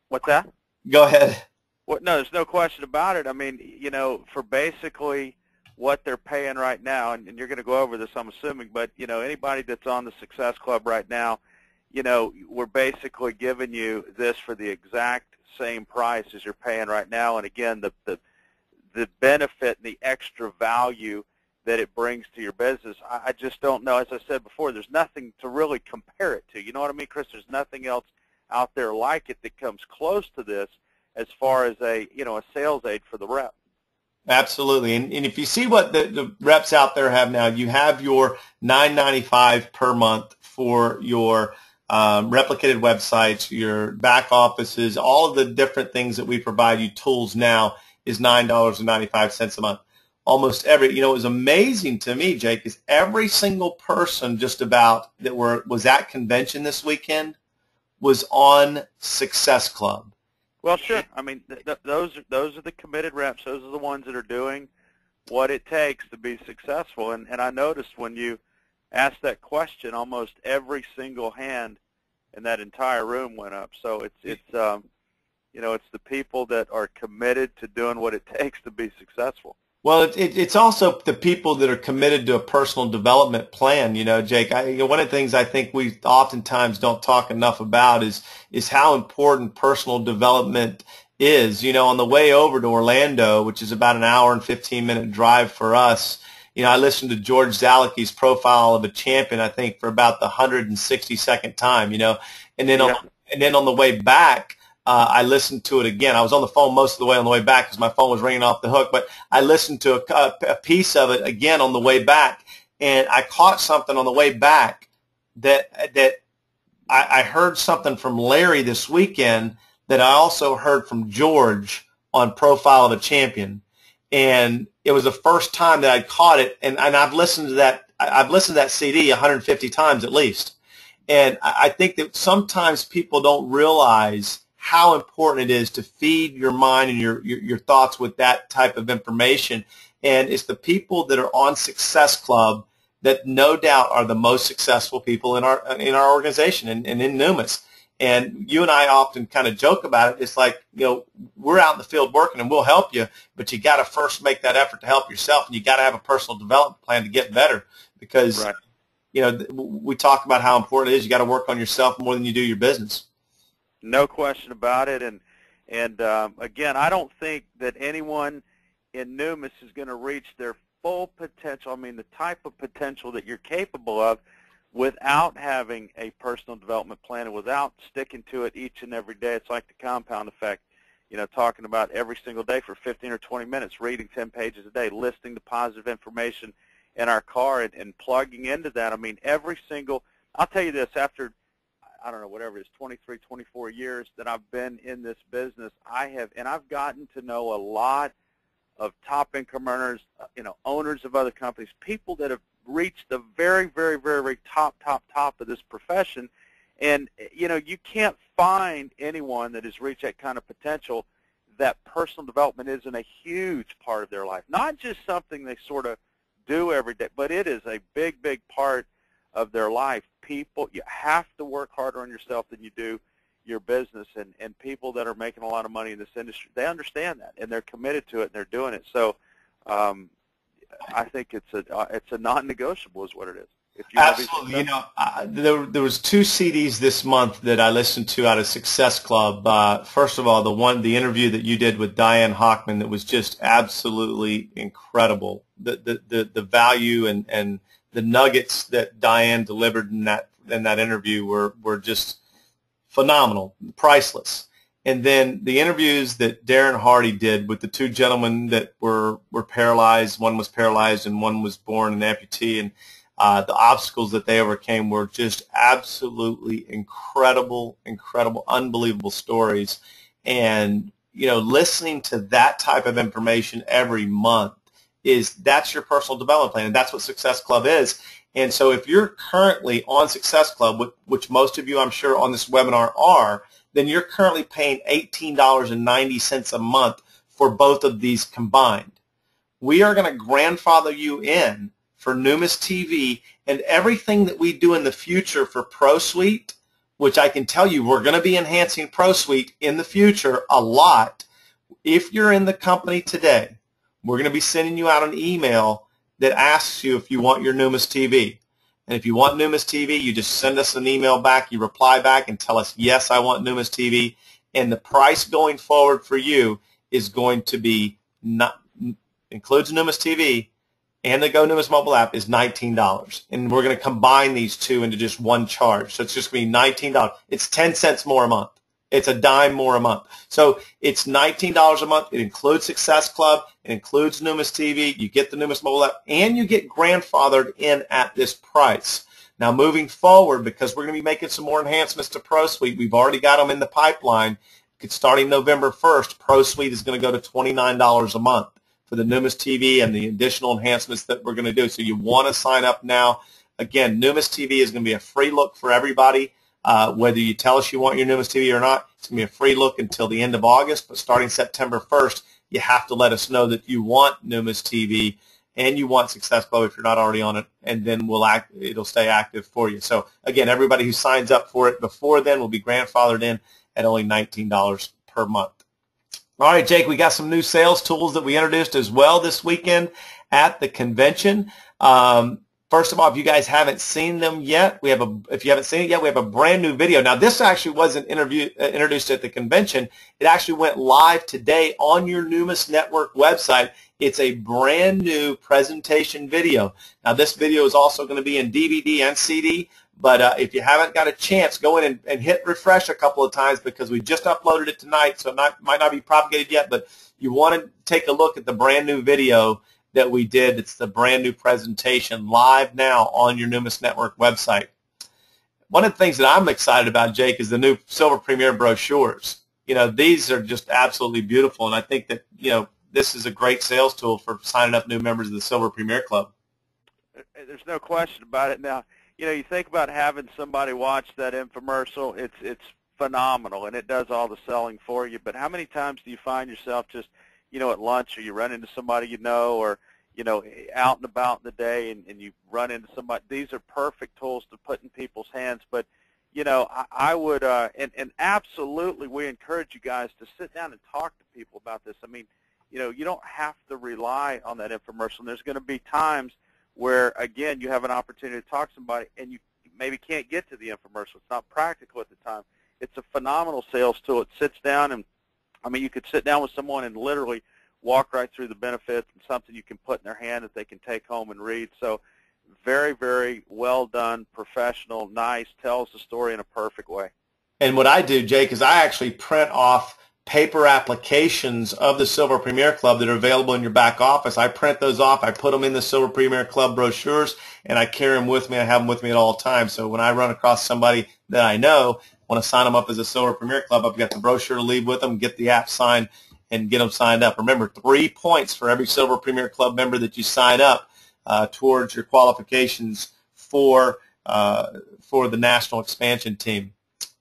what's that? Go ahead. Well, no, there's no question about it. I mean, you know, for basically what they're paying right now, and you're going to go over this, I'm assuming, but, you know, anybody that's on the Success Club right now, you know, we're basically giving you this for the exact same price as you're paying right now. And, again, the benefit and the extra value that it brings to your business, I just don't know. As I said before, there's nothing to really compare it to. You know what I mean, Chris? There's nothing else out there like it that comes close to this as far as a sales aid for the rep. Absolutely. And if you see what the reps out there have now, you have your $9.95 per month for your replicated websites, your back offices, all of the different things that we provide you tools now is $9.95 a month. Almost every, you know, it was amazing to me, Jake, is every single person just about that was at convention this weekend was on Success Club. Well, sure. I mean, those are the committed reps. Those are the ones that are doing what it takes to be successful. And I noticed when you asked that question, almost every single hand in that entire room went up. So it's you know, it's the people that are committed to doing what it takes to be successful. Well, it's also the people that are committed to a personal development plan. You know, Jake, one of the things I think we oftentimes don't talk enough about is how important personal development is. You know, on the way over to Orlando, which is about an hour and 15-minute drive for us, you know, I listened to George Zalicki's Profile of a Champion, I think, for about the 162nd time, you know, and then on the way back, I listened to it again. I was on the phone most of the way on the way back because my phone was ringing off the hook, but I listened to a piece of it again on the way back, and I caught something on the way back that I heard something from Larry this weekend that I also heard from George on Profile of a Champion, and it was the first time that I'd caught it, and I've listened to that CD 150 times at least, and I think that sometimes people don't realize how important it is to feed your mind and your thoughts with that type of information. And it's the people that are on Success Club that no doubt are the most successful people in our organization and in Numis. And you and I often kind of joke about it. It's like, you know, we're out in the field working and we'll help you, but you got to first make that effort to help yourself, and you got to have a personal development plan to get better because, right, you know, we talk about how important it is. You got to work on yourself more than you do your business. No question about it, and again, I don't think that anyone in Numis is going to reach their full potential. I mean, the type of potential that you're capable of, without having a personal development plan and without sticking to it each and every day. It's like the compound effect, you know, talking about every single day for 15 or 20 minutes, reading 10 pages a day, listening to positive information in our car and plugging into that. I mean, every single, I'll tell you this, after I don't know, whatever it is, 23, 24 years that I've been in this business, I've gotten to know a lot of top income earners, you know, owners of other companies, people that have reached the very, very, very, very top of this profession. And, you know, you can't find anyone that has reached that kind of potential that personal development isn't a huge part of their life. Not just something they sort of do every day, but it is a big, big part of their life. People, you have to work harder on yourself than you do your business, and people that are making a lot of money in this industry, they understand that, and they're committed to it, and they're doing it. So I think it's a non-negotiable is what it is. If you Absolutely. You know, there was 2 CDs this month that I listened to out of Success Club. First of all, the interview that you did with Diane Hochman, that was just absolutely incredible. The value and the nuggets that Diane delivered in that interview were just phenomenal, priceless. And then the interviews that Darren Hardy did with the 2 gentlemen that were paralyzed. One was paralyzed and one was born an amputee, and the obstacles that they overcame were just absolutely incredible, unbelievable stories. And, you know, listening to that type of information every month that's your personal development plan, and that's what Success Club is. And so if you're currently on Success Club, which most of you I'm sure on this webinar are, then you're currently paying $18.90 a month for both of these combined. We are going to grandfather you in for Numis TV and everything that we do in the future for Pro Suite, which I can tell you we're going to be enhancing Pro Suite in the future a lot. If you're in the company today, we're going to be sending you out an email that asks you if you want your Numis TV. And if you want Numis TV, you just send us an email back, you reply back and tell us, yes, I want Numis TV. And the price going forward for you is going to be, includes Numis TV and the Go Numis mobile app, is $19. And we're going to combine these 2 into just one charge. So it's just going to be $19. It's 10 cents more a month. It's a dime more a month. So it's $19 a month. It includes Success Club. It includes Numis TV. You get the Numis mobile app, and you get grandfathered in at this price. Now, moving forward, because we're going to be making some more enhancements to Pro Suite, we've already got them in the pipeline. Starting November 1st, Pro Suite is going to go to $29 a month for the Numis TV and the additional enhancements that we're going to do. So you want to sign up now. Again, Numis TV is going to be a free look for everybody. Whether you tell us you want your Numis TV or not, it's going to be a free look until the end of August. But starting September 1st, you have to let us know that you want Numis TV and you want Success Club if you're not already on it, and then it'll stay active for you. So, again, everybody who signs up for it before then will be grandfathered in at only $19 per month. All right, Jake, we got some new sales tools that we introduced as well this weekend at the convention. First of all, if you guys haven't seen them yet, if you haven't seen it yet, we have a brand new video. Now, this actually wasn't introduced at the convention. It actually went live today on your Numis Network website. It's a brand new presentation video. Now, this video is also going to be in DVD and CD, but if you haven't got a chance, go in and hit refresh a couple of times, because we just uploaded it tonight, so it might not be propagated yet, but you want to take a look at the brand new video that we did. It's the brand new presentation live now on your Numis Network website. One of the things that I'm excited about, Jake, is the new Silver Premier brochures. You know, these are just absolutely beautiful, and I think that, you know, this is a great sales tool for signing up new members of the Silver Premier Club. There's no question about it. Now, you know, you think about having somebody watch that infomercial, it's phenomenal, and it does all the selling for you. But how many times do you find yourself just, you know, at lunch, or you run into somebody you know, or, you know, out and about in the day, and you run into somebody? These are perfect tools to put in people's hands. But, you know, I would, and absolutely we encourage you guys to sit down and talk to people about this. I mean, you know, you don't have to rely on that infomercial. And there's going to be times where, again, you have an opportunity to talk to somebody, and you maybe can't get to the infomercial. It's not practical at the time. It's a phenomenal sales tool. It sits down, and I mean, you could sit down with someone and literally walk right through the benefits, and something you can put in their hand that they can take home and read. So very, very well done, professional, nice, tells the story in a perfect way. And what I do, Jake, is I actually print off paper applications of the Silver Premier Club that are available in your back office. I print those off. I put them in the Silver Premier Club brochures, and I carry them with me. I have them with me at all times. So when I run across somebody that I know, want to sign them up as a Silver Premier Club, I've got the brochure to leave with them, get the app signed, and get them signed up. Remember, 3 points for every Silver Premier Club member that you sign up towards your qualifications for the national expansion team.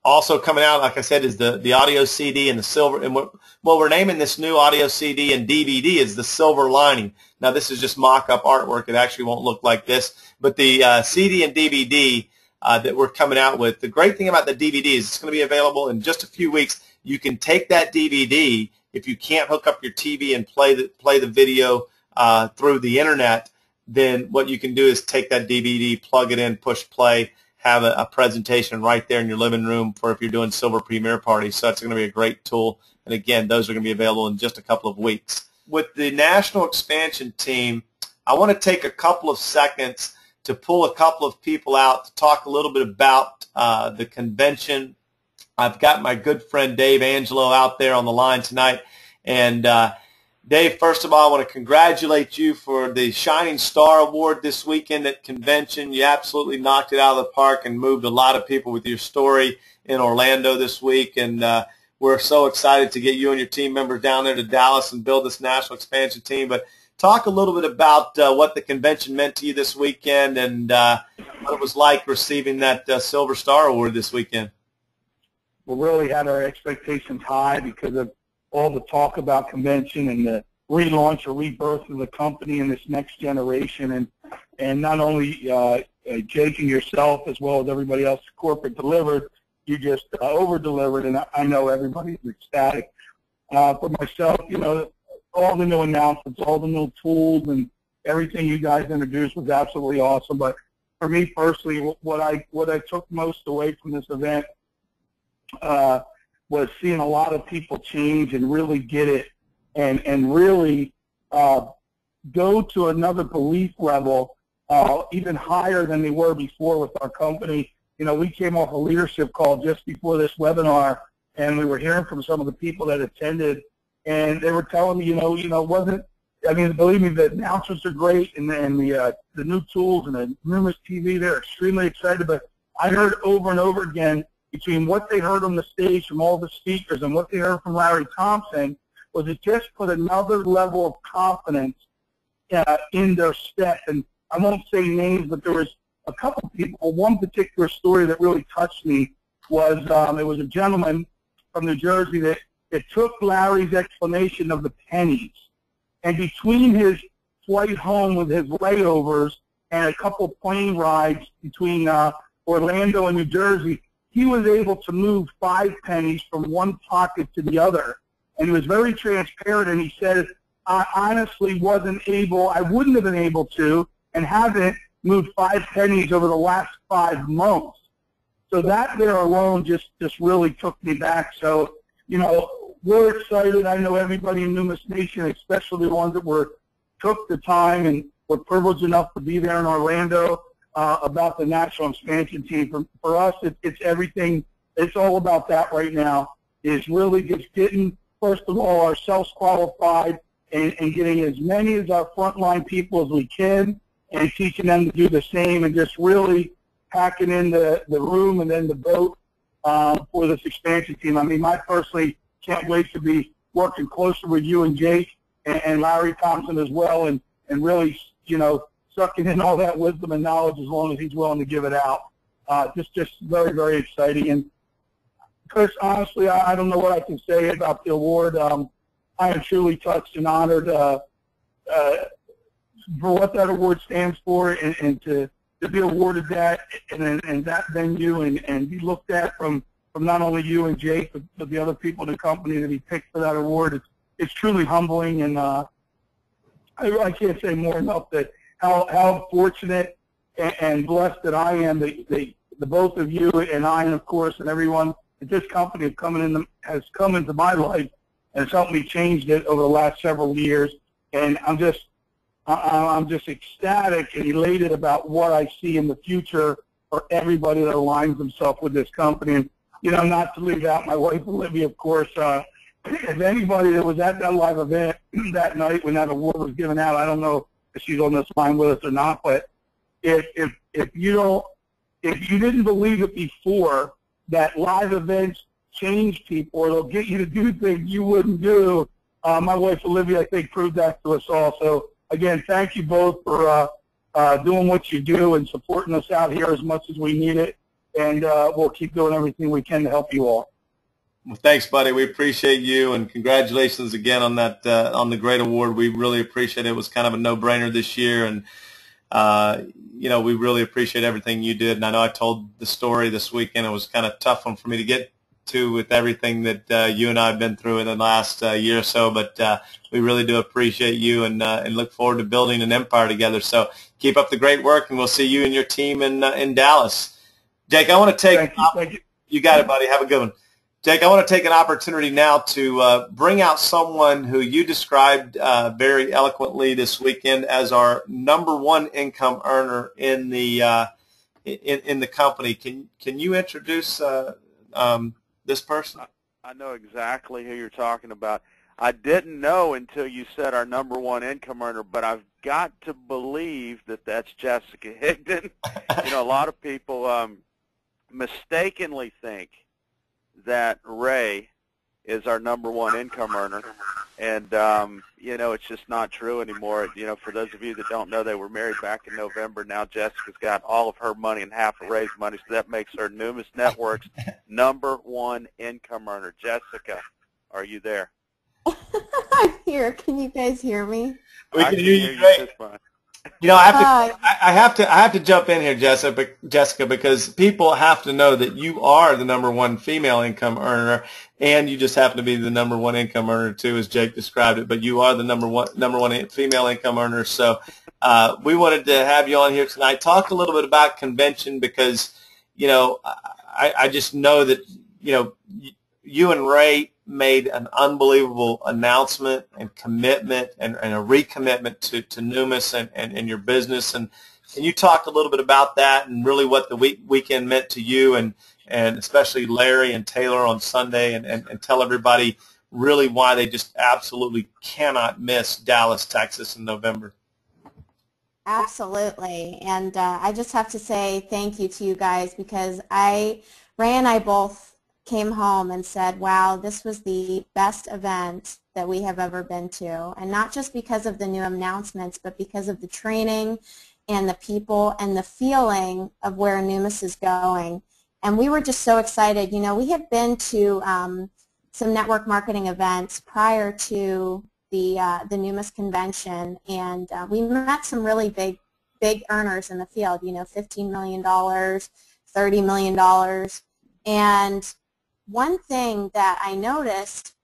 Also coming out, like I said, is the audio CD and the silver. And what we're naming this new audio CD and DVD is the Silver Lining. Now, this is just mock-up artwork. It actually won't look like this. But the CD and DVD that we're coming out with. The great thing about the DVD is it's going to be available in just a few weeks. You can take that DVD if you can't hook up your TV and play the video through the internet. Then what you can do is take that DVD, plug it in, push play, have a presentation right there in your living room for if you're doing silver premiere parties. So that's going to be a great tool. And again, those are going to be available in just a couple of weeks. With the national expansion team, I want to take a couple of seconds to pull a couple of people out to talk a little bit about the convention. I've got my good friend Dave Angelo out there on the line tonight. And Dave, first of all, I want to congratulate you for the Shining Star Award this weekend at convention. You absolutely knocked it out of the park and moved a lot of people with your story in Orlando this week. And we're so excited to get you and your team members down there to Dallas and build this national expansion team. But talk a little bit about what the convention meant to you this weekend and what it was like receiving that Silver Star Award this weekend. We really had our expectations high because of all the talk about convention and the relaunch or rebirth of the company in this next generation. And not only Jake and yourself as well as everybody else corporate delivered, you just over-delivered, and I know everybody's ecstatic. For myself, you know, all the new announcements, all the new tools, and everything you guys introduced was absolutely awesome. But for me personally, what I took most away from this event was seeing a lot of people change and really get it and really go to another belief level even higher than they were before with our company. You know, we came off a leadership call just before this webinar, and we were hearing from some of the people that attended, and they were telling me, wasn't, I mean, believe me, the announcements are great, and the new tools and the Numis TV, they're extremely excited, but I heard over and over again between what they heard on the stage from all the speakers and what they heard from Larry Thompson was it just put another level of confidence in their step. And I won't say names, but there was a couple of people. One particular story that really touched me was it was a gentleman from New Jersey that took Larry's explanation of the pennies, and between his flight home with his layovers and a couple of plane rides between Orlando and New Jersey, he was able to move 5 pennies from one pocket to the other. And he was very transparent, and he said, I honestly wasn't able, I wouldn't have been able to, and haven't moved 5 pennies over the last 5 months. So that there alone just really took me back. So, you know, we're excited. I know everybody in Numis Nation, especially the ones that took the time and were privileged enough to be there in Orlando, about the national expansion team. For us, it's everything. It's all about that right now, is really just getting, first of all, ourselves qualified and getting as many as our frontline people as we can and teaching them to do the same and just really packing in the room and then the boat for this expansion team. I mean, I personally can't wait to be working closer with you and Jake and Larry Thompson as well and really, you know, sucking in all that wisdom and knowledge as long as he's willing to give it out. Just very, very exciting. And Chris, honestly, I don't know what I can say about the award. I am truly touched and honored for what that award stands for, and to be awarded that and that venue and be looked at from not only you and Jake, but the other people in the company to be picked for that award. It's truly humbling, and I can't say more enough that how fortunate and blessed that I am that the both of you and I, and of course, and everyone at this company has come into my life and has helped me change it over the last several years. And I'm just ecstatic and elated about what I see in the future for everybody that aligns themselves with this company. And, you know, not to leave out my wife, Olivia, of course. If anybody that was at that live event that night when that award was given out, I don't know if she's on this line with us or not, but if you didn't believe it before that live events change people or they'll get you to do things you wouldn't do, my wife Olivia, I think, proved that to us all. So again, thank you both for doing what you do and supporting us out here as much as we need it, and we'll keep doing everything we can to help you all. Well, thanks, buddy. We appreciate you, and congratulations again on that on the great award. We really appreciate it. It was kind of a no-brainer this year, and you know, we really appreciate everything you did. And I know I told the story this weekend. It was kind of a tough one for me to get to with everything that you and I have been through in the last year or so. But we really do appreciate you and look forward to building an empire together. So keep up the great work, and we'll see you and your team in Dallas. Jake, I want to take Thank you. You got it, buddy. Have a good one. Jake, I want to take an opportunity now to bring out someone who you described very eloquently this weekend as our #1 income earner in the company. Can you introduce this person? I know exactly who you're talking about. I didn't know until you said our #1 income earner, but I've got to believe that that's Jessica Higdon. You know, a lot of people mistakenly think that Ray is our #1 income earner, and you know, it's just not true anymore. You know, for those of you that don't know, they were married back in November. Now Jessica's got all of her money and half of Ray's money, so that makes her Numis Network's #1 income earner. Jessica, are you there? I'm here. Can you guys hear me? We I can hear you great. just fine. You know, I have to jump in here, Jessica, because people have to know that you are the #1 female income earner, and you just happen to be the #1 income earner too, as Jake described it. But you are the number one female income earner. So we wanted to have you on here tonight. Talk a little bit about convention, because you know I just know that you know you and Ray made an unbelievable announcement and commitment and a recommitment to Numis and your business. And can you talk a little bit about that and really what the weekend meant to you and especially Larry and Taylor on Sunday, and tell everybody really why they just absolutely cannot miss Dallas, Texas in November? Absolutely. And I just have to say thank you to you guys, because Ray and I both came home and said, wow, this was the best event that we have ever been to. And not just because of the new announcements, but because of the training and the people and the feeling of where Numis is going. And we were just so excited. You know, we had been to some network marketing events prior to the Numis convention, and we met some really big earners in the field, you know, $15 million, $30 million. And one thing that I noticed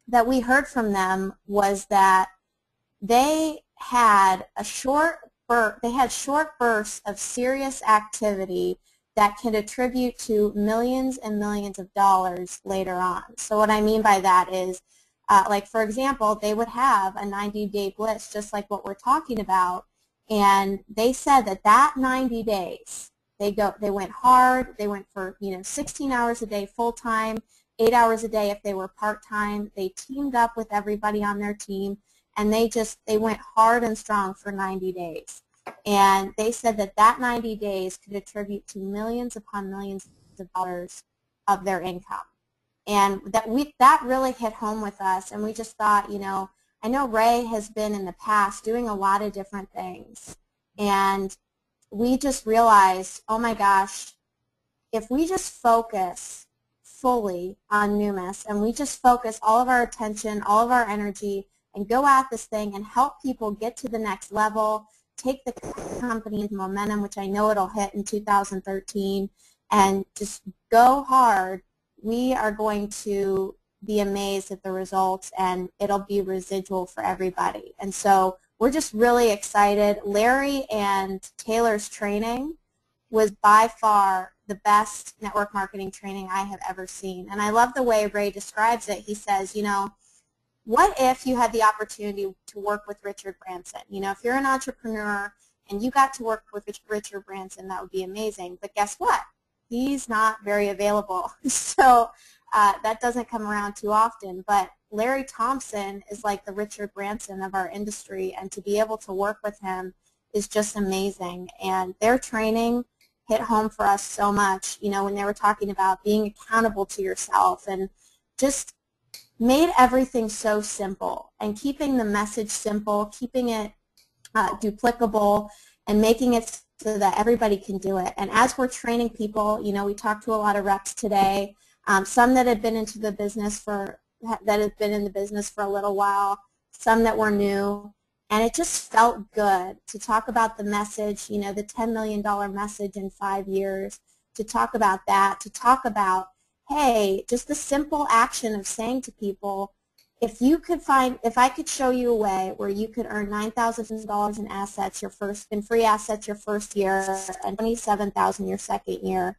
that we heard from them was that they had short bursts of serious activity that can attribute to millions and millions of dollars later on. So what I mean by that is, like for example, they would have a 90-day blitz, just like what we're talking about, and they said that 90 days, they went hard. They went for 16 hours a day full time, 8 hours a day if they were part time. They teamed up with everybody on their team, and they went hard and strong for 90 days. And they said that 90 days could attribute to millions upon millions of dollars of their income. And that really hit home with us, and we just thought, I know Ray has been in the past doing a lot of different things, and we just realized, oh my gosh, if we just focus fully on Numis and we just focus all of our attention, all of our energy, and go at this thing and help people get to the next level, take the company into momentum, which I know it'll hit in 2013, and just go hard, we are going to be amazed at the results, and it'll be residual for everybody. And so we're just really excited. Larry and Taylor's training was by far the best network marketing training I have ever seen. And I love the way Ray describes it. He says, what if you had the opportunity to work with Richard Branson? If you're an entrepreneur and you got to work with Richard Branson, that would be amazing. But guess what? He's not very available. So that doesn't come around too often. But Larry Thompson is like the Richard Branson of our industry, and to be able to work with him is just amazing. And their training hit home for us so much, when they were talking about being accountable to yourself, and just made everything so simple, and keeping the message simple, keeping it duplicable, and making it so that everybody can do it. And as we're training people, we talked to a lot of reps today, some that had been in the business for a little while, some that were new, And it just felt good to talk about the message, you know, the $10 million message in 5 years, to talk about that, to talk about, hey, just the simple action of saying to people, if I could show you a way where you could earn $9,000 in assets in free assets your first year and $27,000 your second year,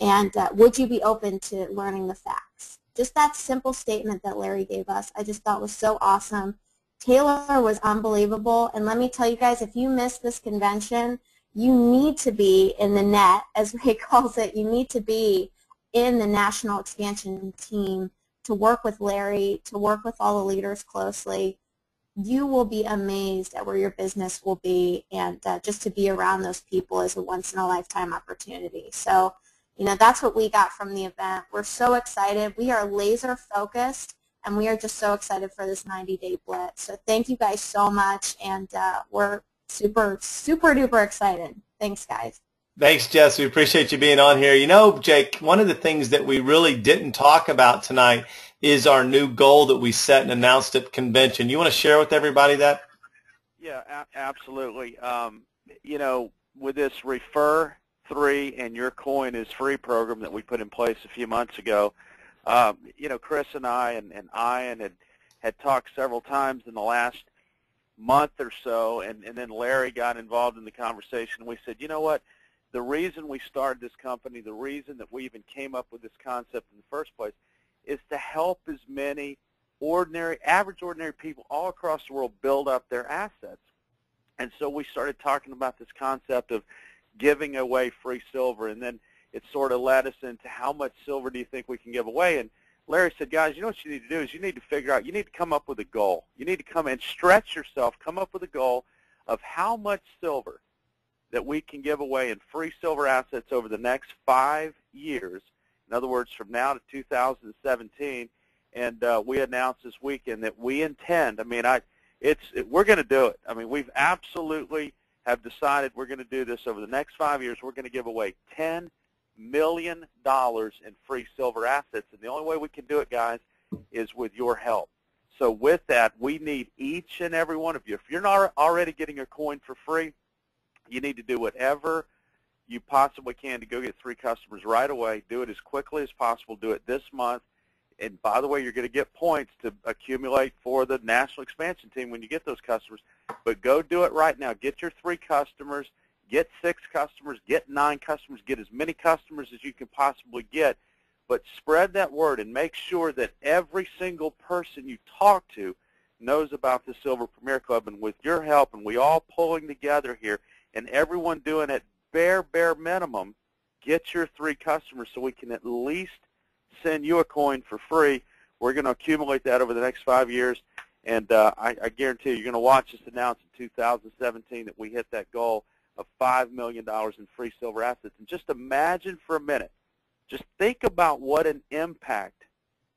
and would you be open to learning the facts? Just that simple statement that Larry gave us, I just thought was so awesome. Taylor was unbelievable, and let me tell you guys, if you missed this convention, you need to be in the net, as Ray calls it. You need to be in the national expansion team to work with Larry, to work with all the leaders closely. You will be amazed at where your business will be, and just to be around those people is a once-in-a-lifetime opportunity. So, you know, that's what we got from the event. We're so excited. We are laser focused, and we are just so excited for this 90-day blitz. So thank you guys so much, and we're super, super duper excited. Thanks, guys. Thanks, Jess. We appreciate you being on here. You know, Jake, one of the things that we really didn't talk about tonight is our new goal that we set and announced at convention. You want to share with everybody that? Yeah, absolutely. You know, with this Refer 3 and Your Coin is Free program that we put in place a few months ago, you know, Chris and I and Ian had talked several times in the last month or so, and then Larry got involved in the conversation. We said, you know what, the reason we started this company, the reason that we even came up with this concept in the first place is to help as many average ordinary people all across the world build up their assets. And so we started talking about this concept of giving away free silver, and then it sort of led us into how much silver do you think we can give away. And Larry said, guys, you know what you need to do is you need to figure out, you need to come up with a goal. You need to come and stretch yourself, come up with a goal of how much silver that we can give away in free silver assets over the next 5 years. In other words, from now to 2017. And we announced this weekend that we intend, we're going to do it. I mean, we've absolutely have decided we're going to do this over the next 5 years. We're going to give away $10 million in free silver assets. And the only way we can do it, guys, is with your help. So with that, we need each and every one of you. If you're not already getting a coin for free, you need to do whatever you possibly can to go get 3 customers right away. Do it as quickly as possible. Do it this month. And by the way, you're going to get points to accumulate for the national expansion team when you get those customers. But go do it right now. Get your 3 customers. Get 6 customers. Get 9 customers. Get as many customers as you can possibly get. But spread that word and make sure that every single person you talk to knows about the Silver Premier Club. And with your help, and we all pulling together here, and everyone doing it bare minimum, get your 3 customers so we can at least send you a coin for free. We're going to accumulate that over the next 5 years, and I guarantee you're going to watch us announce in 2017 that we hit that goal of $5 million in free silver assets. And just imagine for a minute, just think about what an impact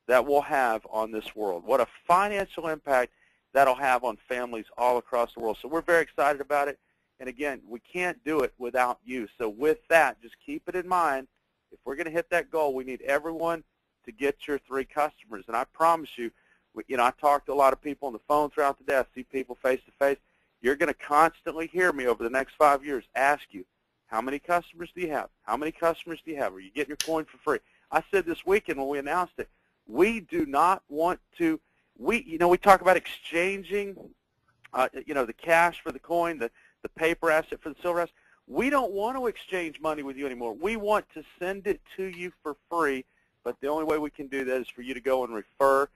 that will have on this world, what a financial impact that'll have on families all across the world. So we're very excited about it. And again, we can't do it without you. So with that, just keep it in mind. If we're going to hit that goal, we need everyone to get your 3 customers. And I promise you, I talk to a lot of people on the phone throughout the day. I see people face to face. You're going to constantly hear me over the next 5 years ask you, how many customers do you have? How many customers do you have? Are you getting your coin for free? I said this weekend when we announced it, we do not want to, we talk about exchanging, the cash for the coin, the paper asset for the silver asset. We don't want to exchange money with you anymore. We want to send it to you for free, but the only way we can do that is for you to go and refer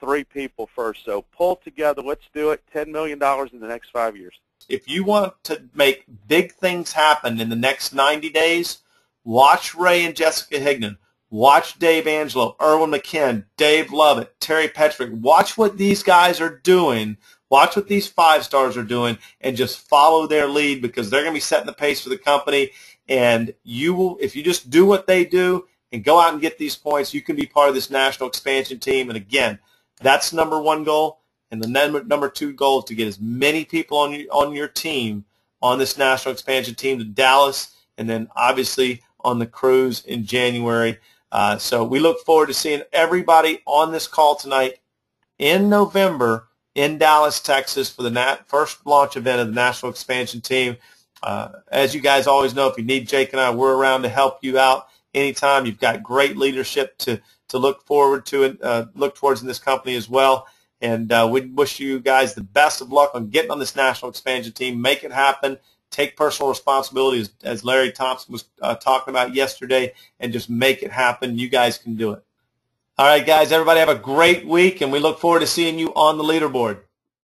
3 people first. So pull together. Let's do it. $10 million in the next 5 years. If you want to make big things happen in the next 90 days, watch Ray and Jessica Hignan. Watch Dave Angelo, Erwin McKinn, Dave Lovett, Terry Petrick. Watch what these guys are doing. Watch what these 5 stars are doing, and just follow their lead, because they're going to be setting the pace for the company. And you will, if you just do what they do and go out and get these points, you can be part of this national expansion team. And again, that's number 1 goal. And the number 2 goal is to get as many people on your team, on this national expansion team, to Dallas, and then obviously on the cruise in January. So we look forward to seeing everybody on this call tonight in November in Dallas, Texas for the first launch event of the National Expansion Team. As you guys always know, if you need Jake and I, we're around to help you out anytime. You've got great leadership to look forward to and look towards in this company as well. And we wish you guys the best of luck on getting on this National Expansion Team. Make it happen. Take personal responsibility, as Larry Thompson was talking about yesterday, and just make it happen. You guys can do it. All right, guys, everybody have a great week, and we look forward to seeing you on the leaderboard.